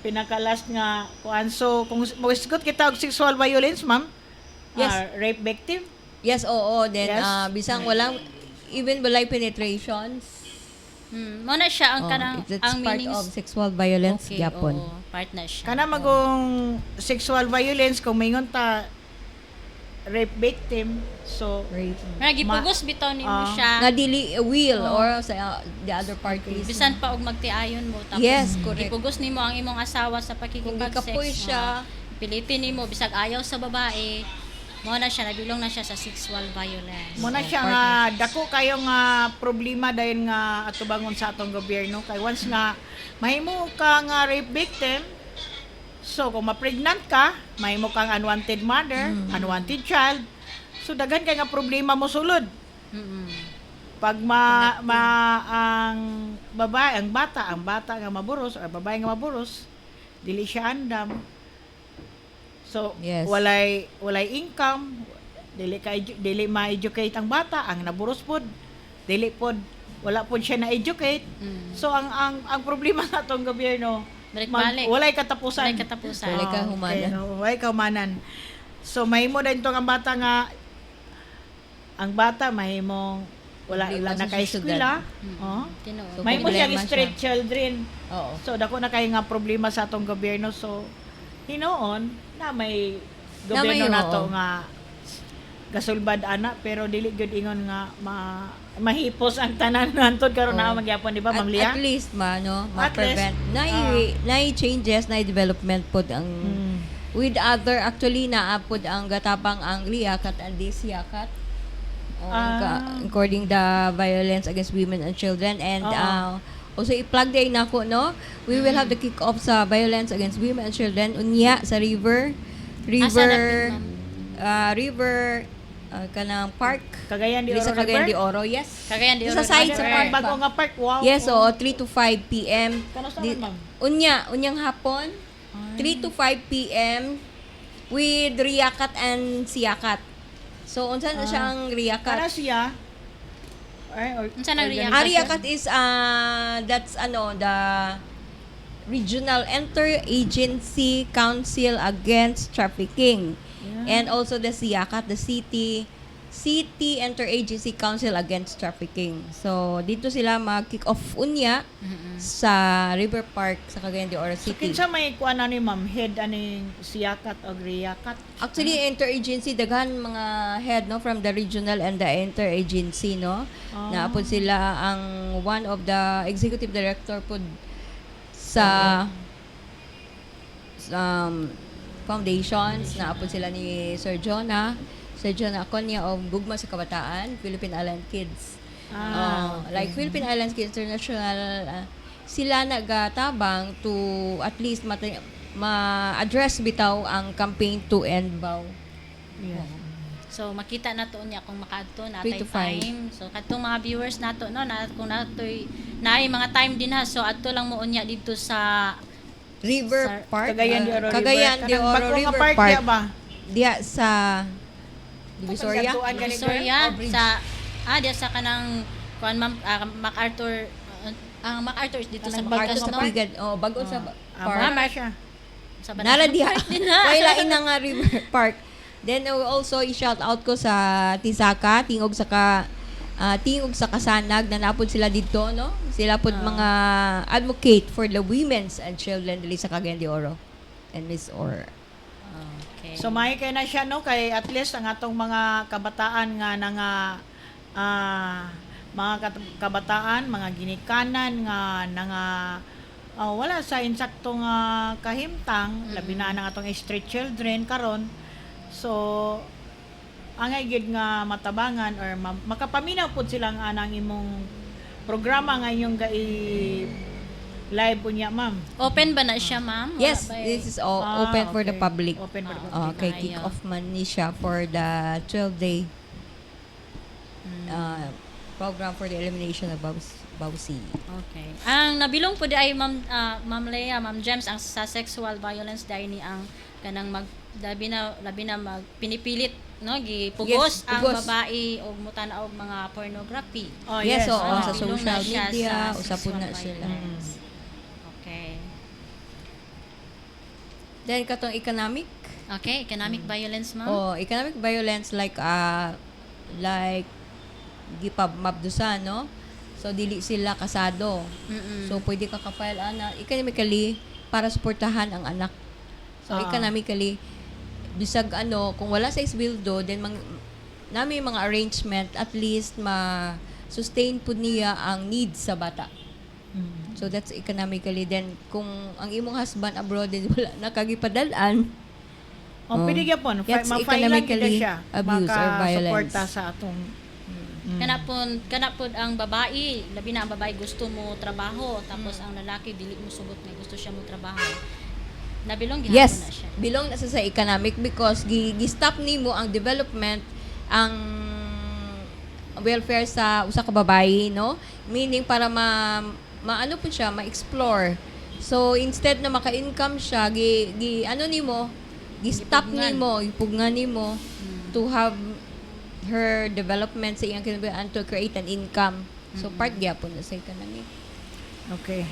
pinakalas nga kuan. So kung moisgot kita og sexual violence, ma'am, Yes. rape victim, Yes, oo. Then, Yes. bisang walang, even walay penetrations, Mo na siya ang kanang it's ang part meanings. of sexual violence, Okay, gyapon. oo, part na siya. kana magong sexual violence kung mingon ta rape victim, so Rape. Nga gipugos bitaw nimo siya. Na dili will or sa the other parties. Bisan pa og magtiayon mo tapos Yes, correct. gipugos nimo ang imong asawa sa Kung pakikipag-sex. gikapoy siya, Pilitin nimo bisag ayaw sa babae. Mo na siya nabilong na siya sa sexual violence. mo na siya nga dako kayo nga problema dayon nga atubangon sa atong gobyerno kay once nga mahimo ka nga rape victim, so kung ma-pregnant ka, mahimo kang unwanted mother, unwanted child, so daghan kay nga problema mo sulod. Mm-mm. Pag ang babae, ang bata nga maburos or babae nga maburos, dili siya andam. So Yes. walay income, dili ma-educate ang bata, ang naburos pod, dili pod wala pod siya na-educate. So ang problema sa atong gobyerno, Balik-balik. walay katapusan. Walay katapusan. Walay kahumanan. Okay, walay kahumanan. So mahimo din tong ang bata nga mahimong wala Problema na sa kay eskwela. Oh. Tinuod. So, Mahimo siya problema street siya. children. Oo. So dako na kay nga problema sa atong gobyerno. So hinoon na may gobyerno may, nato oo. nga gasulbad ana pero dili gyud ingon nga mahipos ang tanan nantod karon na Oo. magyapon di ba Ma'am At Lia? least At ma-prevent. least, Na changes, na development pod ang Mm. with other actually naapod ang gatapang ang liakat and disiakat. According the violence against women and children and Oo. also i-plug din nako no. We will have the kick off sa violence against women and children unya sa river Asa na pin, river kanang park Cagayan de dili sa Oro Cagayan de River. Oro, yes. Cagayan de Sa Oro side River. sa park Bago ba? nga park, wow. Yes, oo, 3 to 5 p.m. Kano saan, ma'am? Unyang hapon, 3 to 5 p.m. with Riyakat and Siyakat. So, unsa na siyang Para Riyakat? siya Unsa nang Riyakat? Riyakat is, that's the Regional Interagency Council Against Trafficking. And also the Siyakat, the City Interagency Council Against Trafficking. So, dito sila mag-kick off unya sa River Park sa Cagayan de Oro So, City. kinsa may kuan ani ma'am, head aning siyakat o riyakat? Actually, interagency, daghan mga head no from the regional and the interagency no. Naapod sila ang one of the executive director pod sa foundations. Naapod sila ni Sir Jonah Aconia of Gugma sa Kabataan, Philippine Island Kids. Like Philippine Islands Kids International, sila nagatabang to at least ma-address bitaw ang campaign to end BAW. Yeah. So makita na to niya kung makaadto na 3 to 5. time. So kadtong mga viewers nato no na kung natoy naay mga time din ha. So adto lang mo unya dito sa River Park. Cagayan de Oro Cagayan River. de Kanang Oro bago nga River park Park. diya ba? Diya sa Divisoria. Pagkatuan ka ni Divisoria girl? sa diya sa kanang kuan ma'am MacArthur ang MacArthur is dito sa Kanang Park Bagas sa no. Pigad. Oh, bago sa Park park. siya. Sa Nara diha. Park din ha. Wala ina nga River Park. Then also i-shout out ko sa Tisaka, tingog sa Kasanag na napod sila dito no. Sila pod mga advocate for the women's and children dili sa Cagayan de Oro and Miss Or. Okay. So may kay na siya no kay at least ang atong mga kabataan nga kabataan, mga ginikanan nga wala sa insaktong kahimtang, labi na ang atong street children karon. So angay gid nga matabangan or makapaminaw pud silang anang imong programa nga inyong live unya ma'am. Open ba na siya ma'am? Wala Yes, ba eh? this is all open for the okay. public. Open for the public. Okay, kick off man ni siya for the 12 day program for the elimination of Bawsi. Okay. Ang nabilong po di ay Ma'am Lea, Ma'am James ang sa sexual violence dahil ni ang kanang labi na pinipilit no gipugos Yes, ang pugos. babae og mutanaw og mga pornography. Oh, yes, oo, Ah, sa bilong social na siya media, sa usapon na sexual sila. violence. Okay. Then katong economic, Okay, economic violence, ma'am. oh, economic violence like gipamabdusan, no? So dili sila kasado. Mm-mm. So pwede ka ka-file economically para suportahan ang anak. So economically bisag kung wala sa isbildo then nami mga arrangement at least sustain pud niya ang needs sa bata. So that's economically. Then kung ang imong husband abroad din wala nakagipadalan, Pwede gyapon, That's ma-file lang economically kita siya. abuse or violence. Maka-suporta sa atong Kanapon ang babae, labi na ang babae gusto mo trabaho, tapos ang lalaki dili mo sugot nga gusto siya mo trabaho. Nabilong gihapon yes, na siya. belong na sa economic because gi-stop nimo ang development, ang welfare sa usa ka babae, no? Meaning para maano po siya, ma-explore. So instead na maka-income siya, gi-stop nimo, ipugnan nimo to have her development sa iyang kinabuhi to create an income. So part gyapon na sa economic. Okay.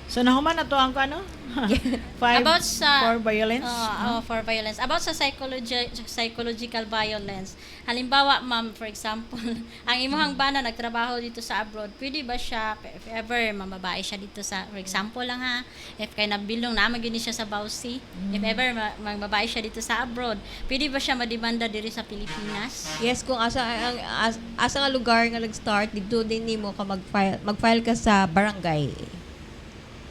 So nahuman na to ang five About sa for violence. for violence. About sa psychological violence. Halimbawa, ma'am, for example, ang imuhang bana nagtrabaho dito sa abroad, pwede ba siya, if ever mamabae siya dito sa, for example lang ha, if kay nabilong na magini siya sa Bausi, if ever magbabae siya dito sa abroad, pwede ba siya mademanda diri sa Pilipinas? Yes, kung asa nga lugar nga nag-start dito din nimo ka mag-file ka sa barangay.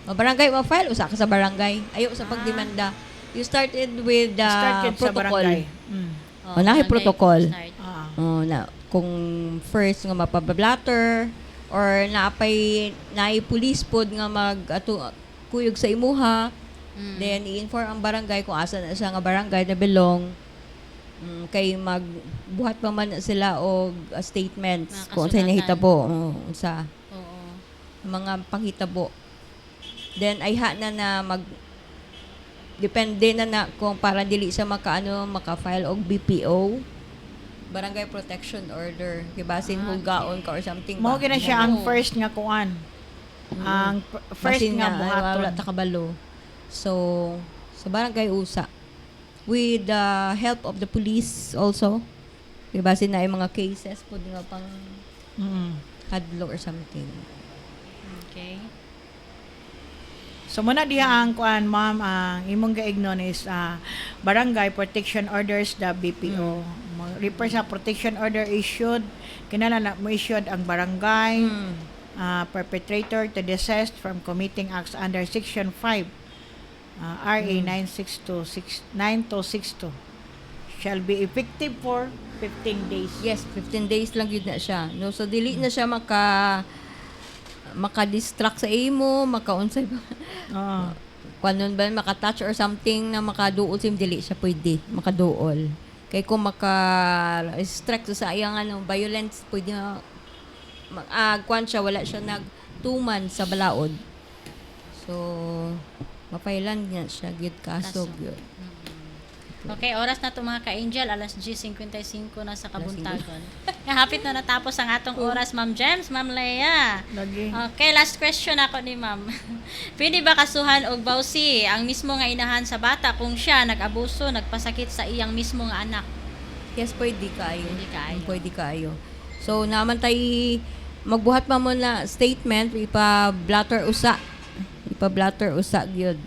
Barangay ma-file usa ka sa barangay. Ayo sa pagdemanda. You started with the Started sa protocol. barangay. Oh, nahi barangay protocol. start. Kung first nga mapablatter or naay police pod nga kuyog sa imuha, then i-inform ang barangay kung asa na siya nga barangay na belong. Kay magbuhat pa man na sila og statements Mga kung sa kasulatan. nahitabo, sa Oo. mga panghitabo. Then ay na depende na kung para dili sa maka-file og BPO, Barangay Protection Order, kibasin hulgaon ka or something Mao gina siya ang Oo. first nga kuan. Ang first Basin nga wala buhaton. ta kabalo. So sa barangay usa with the help of the police also, kibasin na ay mga cases pud nga pang hadlo or something. Okay. So muna diha ang kuan, ma'am, ang imong gaignon is Barangay Protection Orders, the BPO. Refer sa protection order issued, kinahanglan na mo issued ang barangay perpetrator to desist from committing acts under Section 5 RA 9262 shall be effective for 15 days. Yes, 15 days lang yun na siya. No, so dili na siya maka-distract sa imo, maka-unsay ba? Kanon ba maka-touch or something na makaduol sim dili siya pwede makaduol. Kay kung maka-restrict sa iyang violence pwede nga kwan siya wala siya nagtuman sa balaod. So mapailan niya siya gid kaso gyud. Okay, oras na to mga ka-angel, alas 10:55 na sa kabuntagon. Hapit na natapos ang atong oras, Ma'am James, Ma'am Leia. Lagi. Okay, last question ako ni Ma'am. Pwede ba kasuhan og bawsi ang mismo nga inahan sa bata kung siya nag-abuso, nagpasakit sa iyang mismo nga anak? Yes, pwede kaayo. Pwede kaayo. Pwede kaayo. So naman tay magbuhat pa mo na statement ipa-blatter usa gyud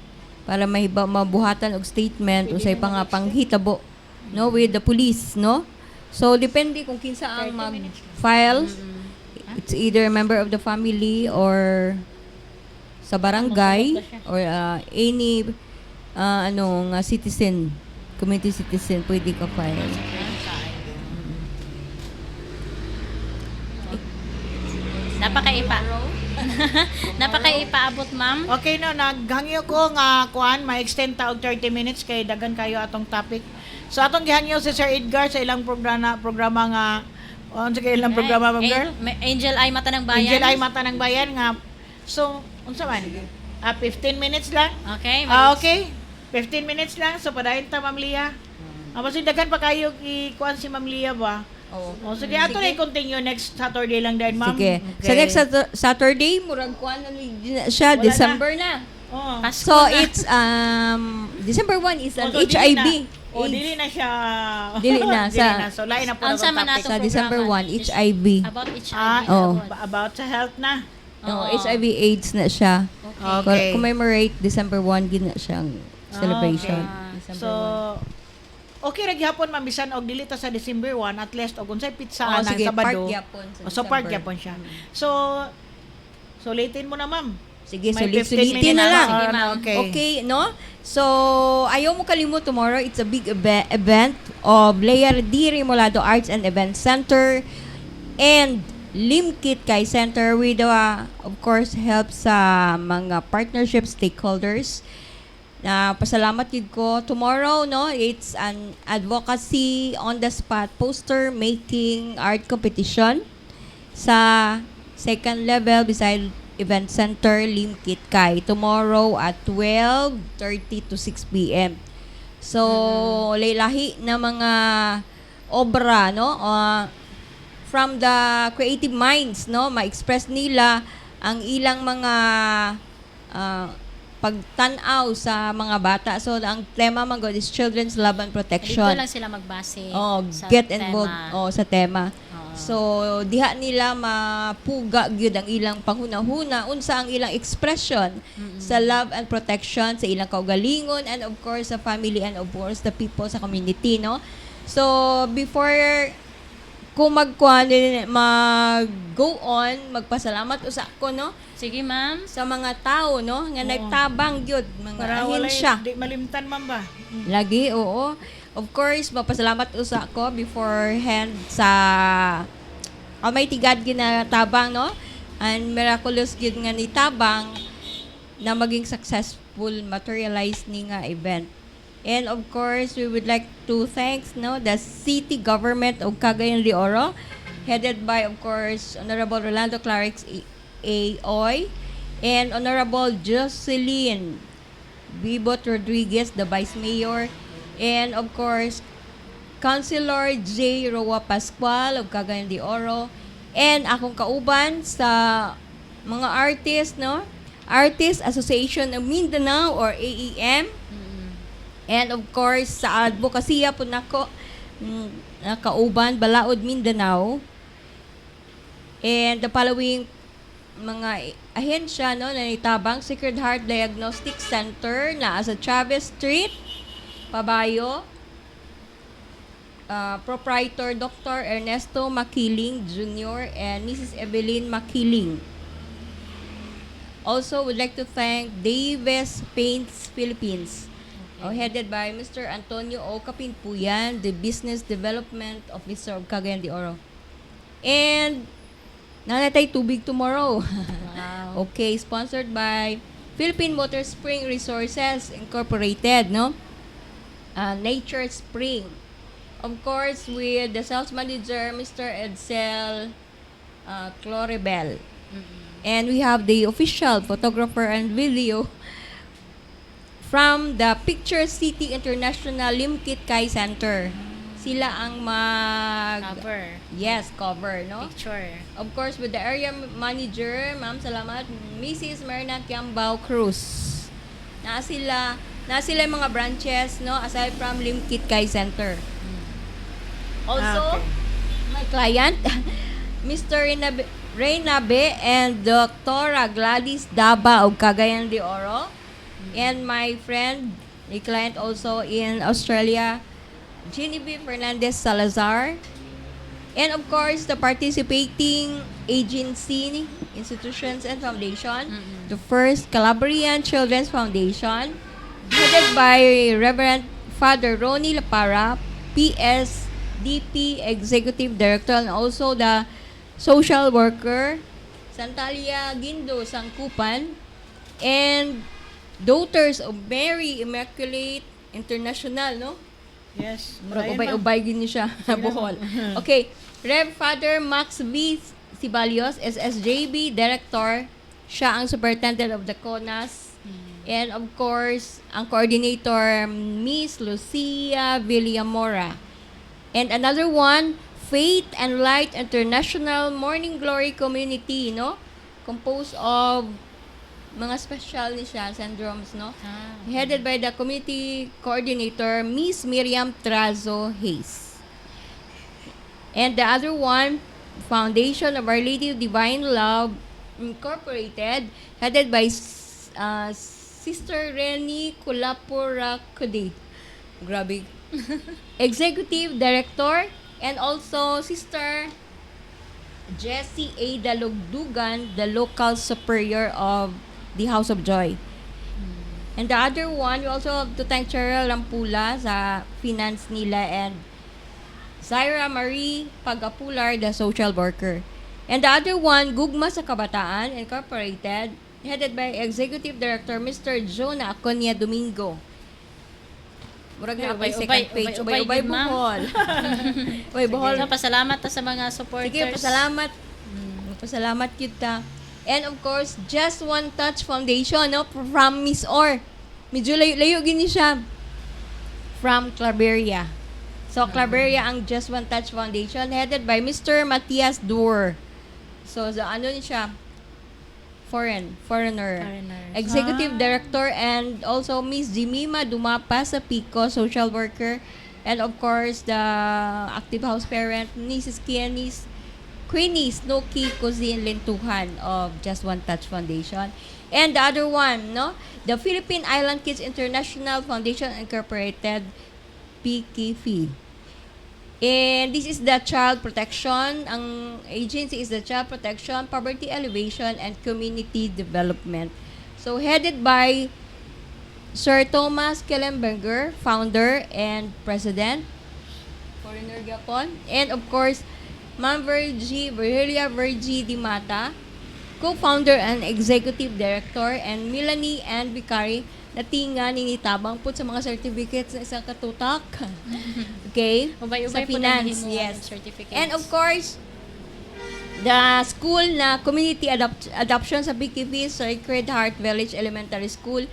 para mabuhatan og statement usay panghitabo no with the police, no? So depende kung kinsa ang mag-file. It's either member of the family or sa barangay or any citizen, community citizen pwede ka file. Napakaipaabot, Ma'am. Okay no, naghangyo ko nga kuan, ma-extend ta og 30 minutes kay dagan kayo atong topic. So atong gihangyo si Sir Edgar sa ilang programa nga sa ilang programa, Ma'am Girl. Angel Ay Mata ng Bayan. Angel Ay Mata ng Bayan nga. So, unsa man? 15 minutes lang. Okay. Okay. 15 minutes lang. So, padayon ta, Ma'am Lia. Mas daghan pa kayo ikuan si Ma'am Lia ba? Oo. O sige, ato na i-continue next Saturday lang din, ma'am. Sige. Okay. Sa next Saturday, murag kuan na siya, Wala December na. Oh. Pasko So, na. it's, December 1 is an Oh, so dili HIV. na. O, dili na siya. Dili na, Dili sa- na. So, lain na po Ang na sama topic. nato Sa December programa 1, is HIV. About HIV. Oh. About sa health na. No, Oo. HIV AIDS na siya. Okay. Commemorate December 1 gina siyang celebration. Okay. December So, okay ra gyapon ma'am bisan og dili ta sa December 1 at least og unsay 1. pizza Oh, na sige, Sabado. part gyapon sa So part December. gyapon siya. So latin mo na ma'am. Sige, May 15 sulit-sulitin minutes na lang. Sige, na, ma'am. okay. Okay, no? So, ayaw mo kalimut tomorrow. It's a big event of Leia D. Remolado Arts and Event Center and Limkit Kai Center with, of course, help sa mga partnership stakeholders. Na pasalamat yun ko. Tomorrow, no, it's an advocacy on-the-spot poster making art competition sa second level beside Event Center, Limkit Kai. Tomorrow at 12:30 to 6 p.m. So, laylahi na mga obra, no? From the creative minds, no? Ma-express nila ang ilang mga pagtanaw sa mga bata. So, ang tema man God is Children's Love and Dito Protection. lang sila magbase Oh, sa get tema. involved sa tema. Oo. So, diha nila mapuga gyud ang ilang panghuna-huna unsa ang ilang expression sa love and protection sa ilang kaugalingon and of course sa family and of course the people sa community, no? So, before ko mag-go on, magpasalamat usa ko, no? Sige, ma'am. Sa mga tao, no? Nga Oo. nagtabang gyud, mga Para wala ahensya. di malimtan ma'am ba? Lagi, oo. Of course, mapasalamat usa ko beforehand sa Almighty God ginatabang, no? And miraculous gid nga ni tabang na maging successful materialize ni nga event. And of course, we would like to thank, no, the city government of Cagayan de Oro, headed by, of course, Honorable Rolando Clarix Aoy and Honorable Jocelyn Bibot Rodriguez, the Vice Mayor, and of course, Councilor J. Roa Pascual of Cagayan de Oro, and akong kauban sa mga artist, no? Artist Association of Mindanao or AEM, and of course, sa advokasya po nako, nakauban, Balaod Mindanao, and the following mga ahensya, no, na itabang Sacred Heart Diagnostic Center na sa Chavez Street, Pabayo, proprietor Dr. Ernesto Makiling Jr. and Mrs. Evelyn Makiling. Also, would like to thank Davis Paints Philippines, headed by Mr. Antonio O. Kapinpuyan, the Business Development Officer of Cagayan de Oro. And nanatay tubig tomorrow. Wow. Okay, sponsored by Philippine Motor Spring Resources Incorporated, no? Nature Spring. Of course, with the sales manager, Mr. Edsel Cloribel. And we have the official photographer and video from the Picture City International Limkit Kai Center. Sila ang Cover. Yes, cover, no? Picture. Of course, with the area manager, ma'am, salamat, Mrs. Marna Kiambao Cruz. Na sila yung mga branches, no, aside from Limkit Kai Center. Also, Okay. my client, Mr. Reynabe and Dr. Gladys Daba of Cagayan de Oro. And my friend, a client also in Australia, Genevieve Fernandez Salazar. And of course, the participating agency, institutions, and foundation. The first Calabrian Children's Foundation, headed by Reverend Father Ronnie Lapara, PSDP Executive Director, and also the social worker, Santalia Guindo Sangkupan, and Daughters of Mary Immaculate International, no? Yes. Murag Ayan, ma'am. ubay-ubay gid ni siya. Bohol. Okay. Rev Father Max V. Sibalios, SSJB Director. Siya ang Superintendent of the CONAS And of course, ang coordinator, Miss Lucia Villamora. And another one, Faith and Light International Morning Glory Community, no? Composed of mga special ni siya, syndromes, no? Headed by the community coordinator, Miss Miriam Trazo Hayes. And the other one, Foundation of Our Lady of Divine Love Incorporated, headed by Sister Reni Kulapurakudi. Grabe. Executive Director, and also Sister Jessie A. Dalugdugan, the local superior of the House of Joy. And the other one, we also have to thank Cheryl Lampula sa finance nila, and Zaira Marie Pagapular, the social worker. And the other one, Gugma sa Kabataan Incorporated, headed by Executive Director Mr. Jonah Aconia Domingo. Murag na Ubay, pa second ubay, page. ubay, Ubay good, ma'am. buhol. Ubay buhol. So, pasalamat ta sa mga supporters. Sige, pasalamat. Pasalamat kita. And of course, Just One Touch Foundation, no? From Miss Or. Medyo layo gini siya. From Claveria. So, Claveria ang Just One Touch Foundation, headed by Mr. Matias Dur. So, ano ni siya? Foreigner. Foreigner. Executive Director, and also Miss Jimima Dumapa sa Pico, social worker. And of course, the active house parent, Mrs. Queenie Snooki Cousin Lintuhan of Just One Touch Foundation. And the other one, no? The Philippine Island Kids International Foundation Incorporated, PKF. And this is the child protection. Ang agency is the Child Protection, Poverty Elevation, and Community Development. So, headed by Sir Thomas Kellenberger, founder and president. Foreigner Gapon. And of course, Ma'am Virgilia Di Mata, co-founder and executive director, and Melanie and Vicari, natinga ninitabang po sa mga certificates na isang katutak. Okay? Ubay-ubay Sa po finance, na yes. certificates. And of course, the school na community adoption sa BKV, Sacred Heart Village Elementary School,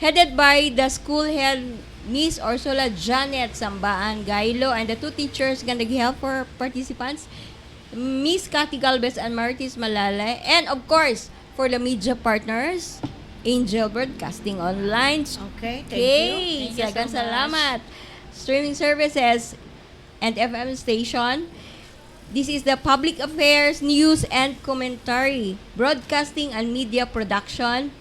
headed by the school head, Miss Ursula Janet Sambaan Gailo, and the two teachers gonna help for participants, Miss Cathy Galvez and Martis Malala, and of course, for the media partners, Angel Broadcasting Online. Okay, thank you. Thank you so Daghang much. salamat. Streaming services and FM station. This is the public affairs, news and commentary, broadcasting and media production,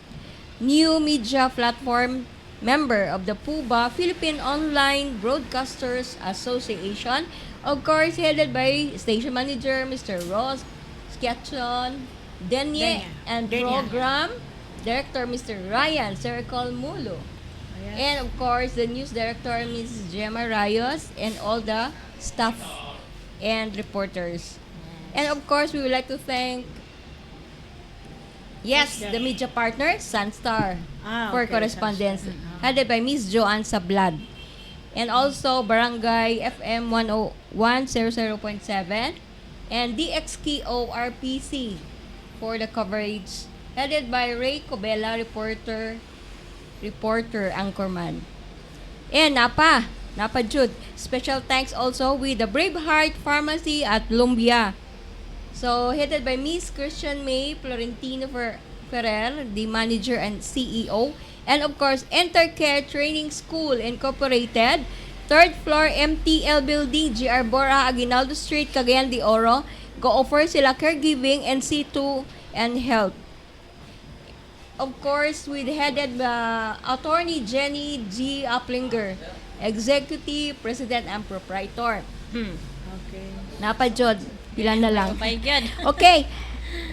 new media platform, member of the PUBA, Philippine Online Broadcasters Association, of course headed by station manager Mr. Ross Sketchon Denye, and Denya. program director Mr. Ryan Sericol Mulo. Ayan. And of course, the news director, Mrs. Gemma Rayos, and all the staff and reporters. And of course, we would like to thank, the media partner, Sunstar, for Okay, correspondence, Sunstar. headed by Miss Joanne Sablad. And also, Barangay FM 101.7, and DXKO RPC for the coverage, headed by Ray Cobela, reporter anchorman. And Napa Jude. Special thanks also with the Braveheart Pharmacy at Lumbia. So, headed by Miss Christian May Florentino Ferrer, the manager and CEO. And of course, Entercare Training School Incorporated, 3rd floor MTL Building, GR Bora, Aguinaldo Street, Cagayan de Oro. Go-offer sila caregiving and C2 and health. Of course, with headed by Attorney Jenny G. Uplinger, Executive President and Proprietor. Okay. Napajod, ilan na lang. Oh my God. Okay.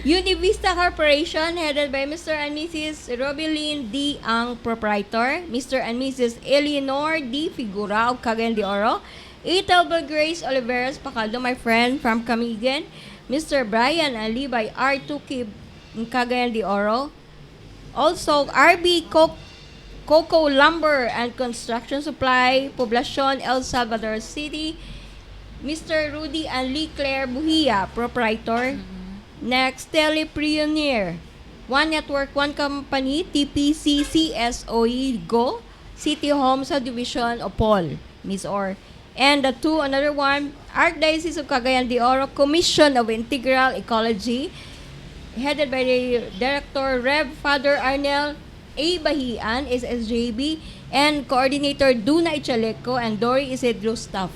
Univista Corporation, headed by Mr. and Mrs. Robilyn D. Ang Proprietor, Mr. and Mrs. Eleanor D. Figura of Cagayan de Oro, Italba Grace Oliveras Pacaldo, my friend from Camigan, Mr. Brian and Levi R. Tukib in Cagayan de Oro, also RB Coco Lumber and Construction Supply, Poblacion, El Salvador City, Mr. Rudy and Lee Claire Buhia, Proprietor. Next, Telepioneer, One Network, One Company, TPC, CSOE, Go, City Home Subdivision, Opol, Miss Or. And the two, another one, Archdiocese of Cagayan de Oro, Commission of Integral Ecology, headed by the Director Rev. Father Arnel A. Bahian, SSJB, and Coordinator Duna Echaleco and Dory Isidro staff.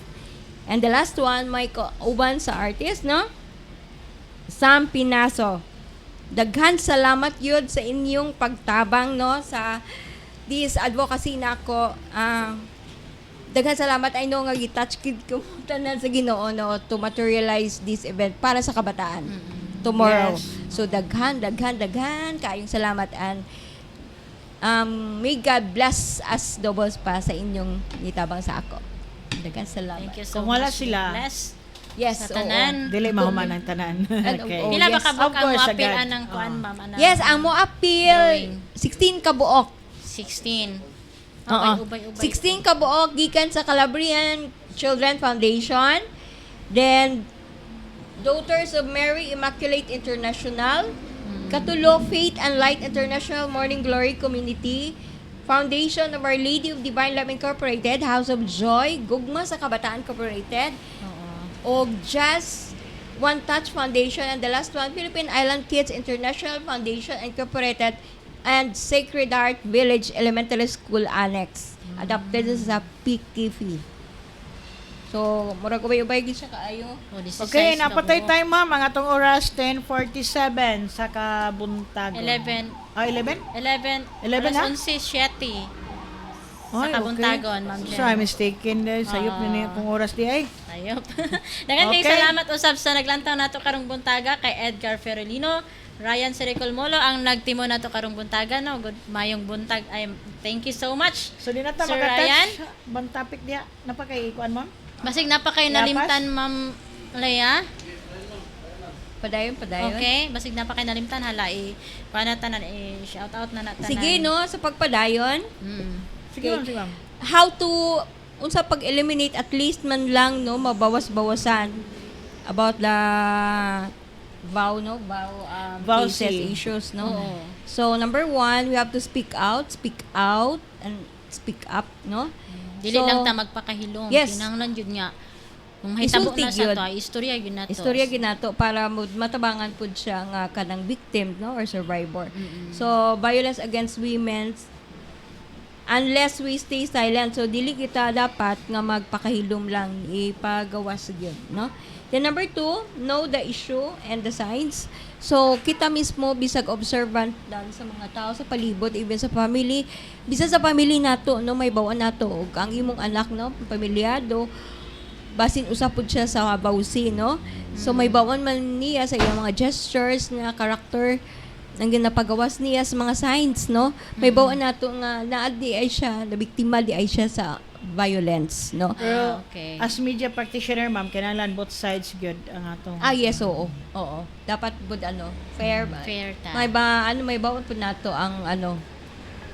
And the last one, may uban sa artist, no? Sam Pinaso. Daghan salamat yun sa inyong pagtabang, no? Sa this advocacy na ako. Daghan salamat. I know nga gitouch kid ko tanan sa Ginoo, no? To materialize this event para sa kabataan. Tomorrow. Yes. So daghan kayong salamat, and may God bless us doubles pa sa inyong nitabang sa ako. Daghan salamat. Thank you so Kung wala much. sila, Bless. Yes, Sa oo. tanan. dili mahuman ang tanan. Okay. Oh, Pila ba yes. ka Of ang course, mo-appeal agad. anang kuan, ma'am? Anang Yes, ang mo appeal Drawing. 16 kabuok. 16. Oo. Ubay-ubay. 16 kabuok gikan sa Calabrian Children Foundation. Then Daughters of Mary Immaculate International, Katulo Faith and Light International Morning Glory Community, Foundation of Our Lady of Divine Love Incorporated, House of Joy, Gugma sa Kabataan Incorporated, o Jazz One Touch Foundation, and the last one, Philippine Island Kids International Foundation Incorporated, and Sacred Heart Village Elementary School Annex. Adapted sa PKF. So, murag ubay-ubay gid siya kaayo. Oh, this is Okay, size napatay double. time ma'am. Mga tong oras, 10:47 sa Kabuntagon. 11. 11? 11. 11 na? Alas 11, 7. Sa Ay, Kabuntagon, Ma'am So, Jen. I'm mistaken there. Sayop na niya kung oras di ay. Ayop. Dagan kay Okay. salamat usab sa naglantaw nato karong buntaga kay Edgar Ferolino, Ryan Sericolmolo ang nagtimo nato karong buntaga, no. Good mayong buntag. Thank you so much. So, di na ta Sir makatouch. Ryan? Bang topic diya. Napakay-ikuan ma'am? Basig na pa kayo Lapas? nalimtan, Ma'am Leia. Padayon. Okay, basig na pa kayo nalimtan hala paano tanan shout out na natanan. Sige, no, sa pagpadayon, Sige ma'am, sige ma'am. how to unsa pag-eliminate at least man lang, no, mabawas-bawasan about the vow cases, C. issues, no. Oo. So number one, we have to speak out and speak up, no. Dili So, lang ta magpakahilom. yes. Kinahanglan jud nga. Kung mahitabo Isulti na sa yun. to, istorya gyud nato. Istorya ginato para matabangan pud siya nga kanang victim, no, or survivor. So violence against women, unless we stay silent, so dili kita dapat nga magpakahilom lang, ipagawas gyud, no. Then number two, know the issue and the signs. So kita mismo bisag observant lang sa mga tao sa palibot, even sa family, bisa sa family nato, no, may bawaan nato ug ang imong anak, no, pamilyado, basin usapod siya sa bawsi, no. So may bawaan man niya sa iyang mga gestures nga character nang ginapagawas niya sa mga signs, no. May bawaan nato nga naad di ay siya, na biktima di ay siya sa violence, no. Pero, okay. as media practitioner ma'am, kailangan both sides good ang atong... Yes, oo. Oo. Dapat bud fair ba? Fair ta. May bawat pud nato ang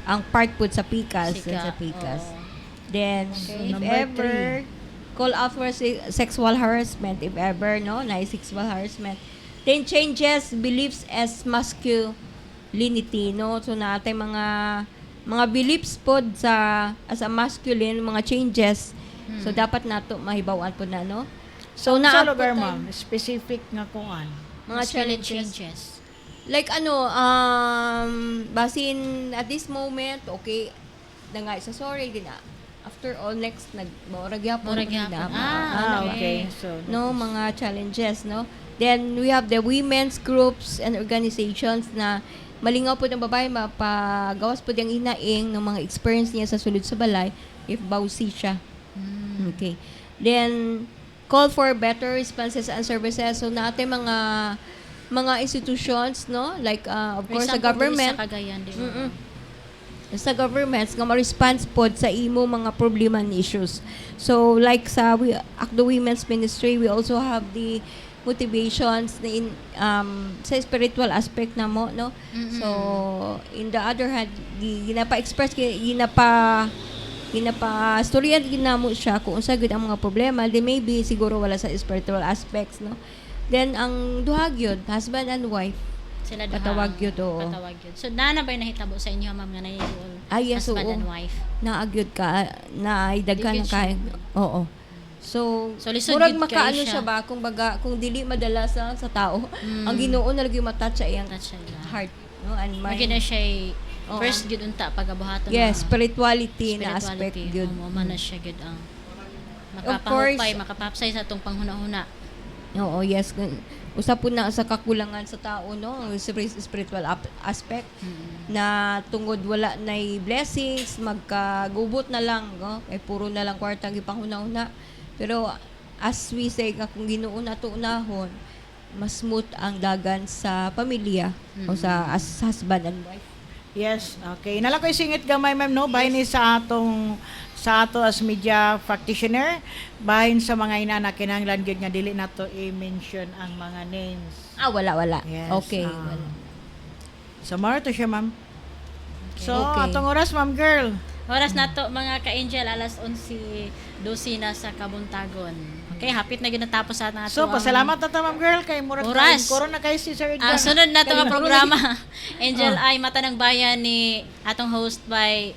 ang part pud sa PICAS, Sika, sa PICAS. oo. Then So, if number ever call out for sexual harassment, if ever, no, na sexual harassment, then changes beliefs as masculinity, no. So natay mga beliefs pod sa as a masculine, mga changes. So dapat nato mahibaw-an pod na, no. So sa naa lugar po ma'am, specific nga kuan. mga Masculine challenges. changes. Like basin at this moment, okay, na nga isa sorry din na. After all, next, nag-maurag yapon. Murag yapon. Okay. So, No, mga challenges, no? Then, we have the women's groups and organizations na malingaw po ng babae, mapagawas po diyang inaing ng mga experience niya sa sulod sa balay if bawsi siya. Okay. Then, call for better responses and services. So, natin mga institutions, no? Like, of course, the government. Sa Cagayan de Oro. Mm-mm. Sa governments nga ma-response pod sa imo mga problema and issues. So like sa Akdo Women's Ministry, we also have the motivations na sa spiritual aspect na mo, no. So in the other hand, ginapa-express storya ginamo siya kung unsa gud ang mga problema, then maybe siguro wala sa spiritual aspects, no. Then ang duha gyud, husband and wife, Sila duha Patawag ang yun, oo. patawag yun. So na ba nahitabo sa inyo ma'am nga naiyol Yes, husband oo. and wife? Naagyod ka, naidaghan Di ng gyud kain. siya. Oo. So, So, lisod murag gyud kayo makaano siya. siya ba, kung dili madala sa tao, ang Ginoo na lagi matouch sa iyang Touch siya. heart, no? And mind. Magina siya Oo. first gud unta pagabuhaton Yes, na spirituality na aspect spirituality. gyud. Man na siya gud ang Of course. makapapsay sa atong panghuna-huna. Oo, yes. Usap po na sa kakulangan sa tao, no? Ang spiritual aspect na tungod wala na blessings, magkagubot na lang, no? Kay puro na lang kwarta ang ipanguna-una. Pero as we say, kung Ginoo na to unahon, mas smooth ang dagan sa pamilya o sa as husband and wife. Yes, okay. Nala ko'y singit gamay, ma'am, no? Bahin ni sa ato as media practitioner, bahin sa mga inana kinahanglan gyud nga dili nato i-mention ang mga names. Wala. Yes, Okay, wala. So, maro to siya, ma'am. So, Okay. atong oras, ma'am girl. Oras na to mga ka-angel alas 11:12 na sa Kabuntagon. Okay, hapit na gyud natapos sa ato. So, pasalamat na ta, ma'am girl, kay murag Oras. Corona kay si Sir Edgar. Ang sunod na to nga Kay- programa, Angel ay Mata ng Bayan ni atong host by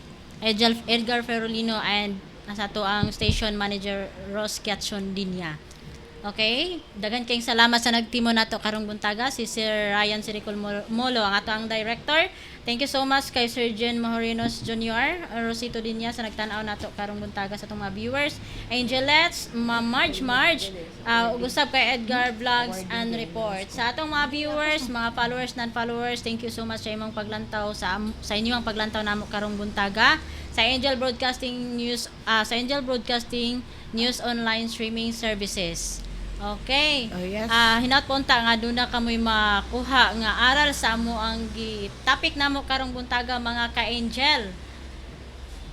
Edgar Ferolino and nasa to ang station manager Ros Kiatson Dinya. Okay? Dagan kayong salamat sa nagtimo nato karong buntaga si Sir Ryan Siricol Molo ang ato ang director. Thank you so much kay Sir Jen Mahorinos Jr. Rosito Dinya sa nagtan-aw nato karong buntaga sa atong mga viewers. Angelettes, Marge, ug usab kay Edgar Vlogs and Reports. Sa atong mga viewers, mga followers, non-followers, thank you so much sa imong paglantaw sa inyong paglantaw namo karong buntaga sa Angel Broadcasting News Online Streaming Services. Okay. Oh, yes. Hinaut punta nga doon na kamoy makuha nga aral sa amo ang topic namo karong buntaga mga ka-angel.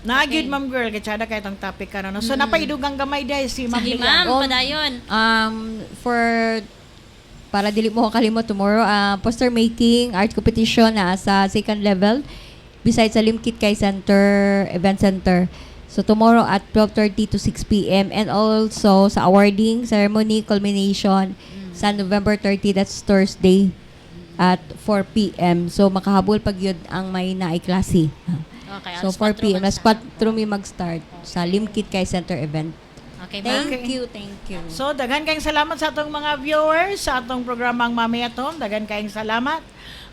Nagyud, ma'am girl, kaya kay itong topic ka na, no? So, napaidugang gamay dahil si Ma'am Sige Liga. ma'am, padayon. Para dili mo ko kalimot tomorrow, poster making, art competition na sa second level besides sa Limkit Kay Center, Event Center. So tomorrow at 12:30 to 6 p.m. and also sa awarding ceremony culmination sa November 30, that's Thursday at 4 p.m. So makahabol pag yun ang may naiklase. Okay, So alas 4 p.m. man Alas sa- 4 mi mag-start sa Limkit Kay Center event. Okay, ma'am. Thank you. So, daghan kayong salamat sa atong mga viewers, sa atong programang Mami at Home. Daghan kayong salamat.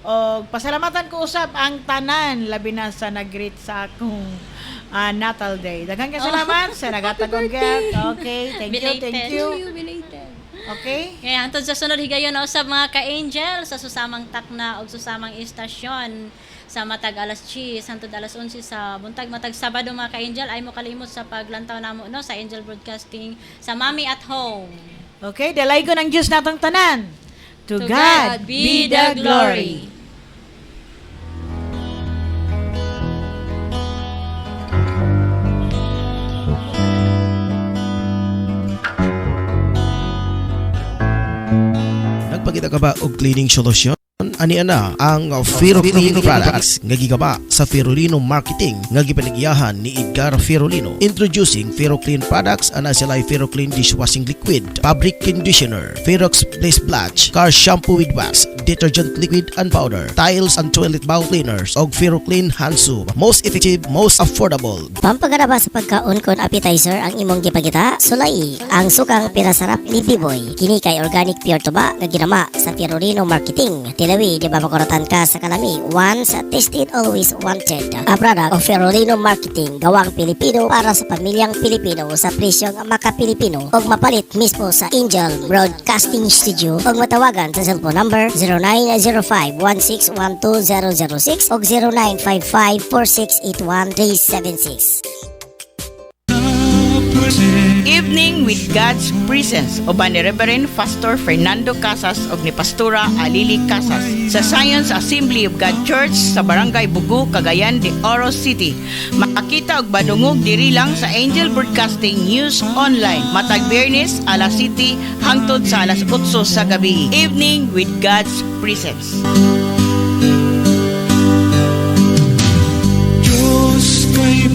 O, pasalamatan ko usab ang tanan, labi na sa nag-greet sa akong Natal Day. Daghan kayong salamat sa nagatagong gift. Okay, thank Belated. you. Belated. Okay? Kaya hantod sa sunod higayon na usab mga ka-angel sa susamang takna o susamang istasyon sa matag alas 10 hantod alas 11 sa buntag matag Sabado mga ka-angel ay mo kalimot sa paglantaw namo no sa Angel Broadcasting sa Mami at Home. Okay, dalay ko ng Diyos natong tanan. To God be the glory. Nagpakita ka ba og cleaning solution? Ani ana ang Feroclean products nga gigaba sa Ferolino Marketing nga gipanagyahan ni Edgar Ferolino. Introducing Feroclean products, ana sila Feroclean dishwashing liquid, fabric conditioner, Ferox place blanch, car shampoo with wax, detergent liquid and powder, tiles and toilet bowl cleaners, og Feroclean hand soap. Most effective, most affordable. Pampagaraba sa pagkaon kon appetizer ang imong gipagita, sulay ang sukang pirasarap ni Piboy. Kini kay organic pure tuba nga ginama sa Ferolino Marketing. Tilawi di ba makuratan ka sa kalami? Once tasted, always wanted. A product of Ferolino Marketing, gawang Pilipino para sa pamilyang Pilipino sa presyong maka-Pilipino og mapalit mismo sa Angel Broadcasting Studio og matawagan sa cellphone number 0905-1612-006 og 0955-4681-376. Evening with God's Presence uban ni Reverend Pastor Fernando Casas og ni Pastora Alili Casas sa Science Assembly of God Church sa Barangay Bugu, Cagayan de Oro City. Makakita og badungog diri lang sa Angel Broadcasting News Online matag Biyernes alas 7 hangtod sa alas 8 sa gabi. Evening with God's Presence. Diyos kay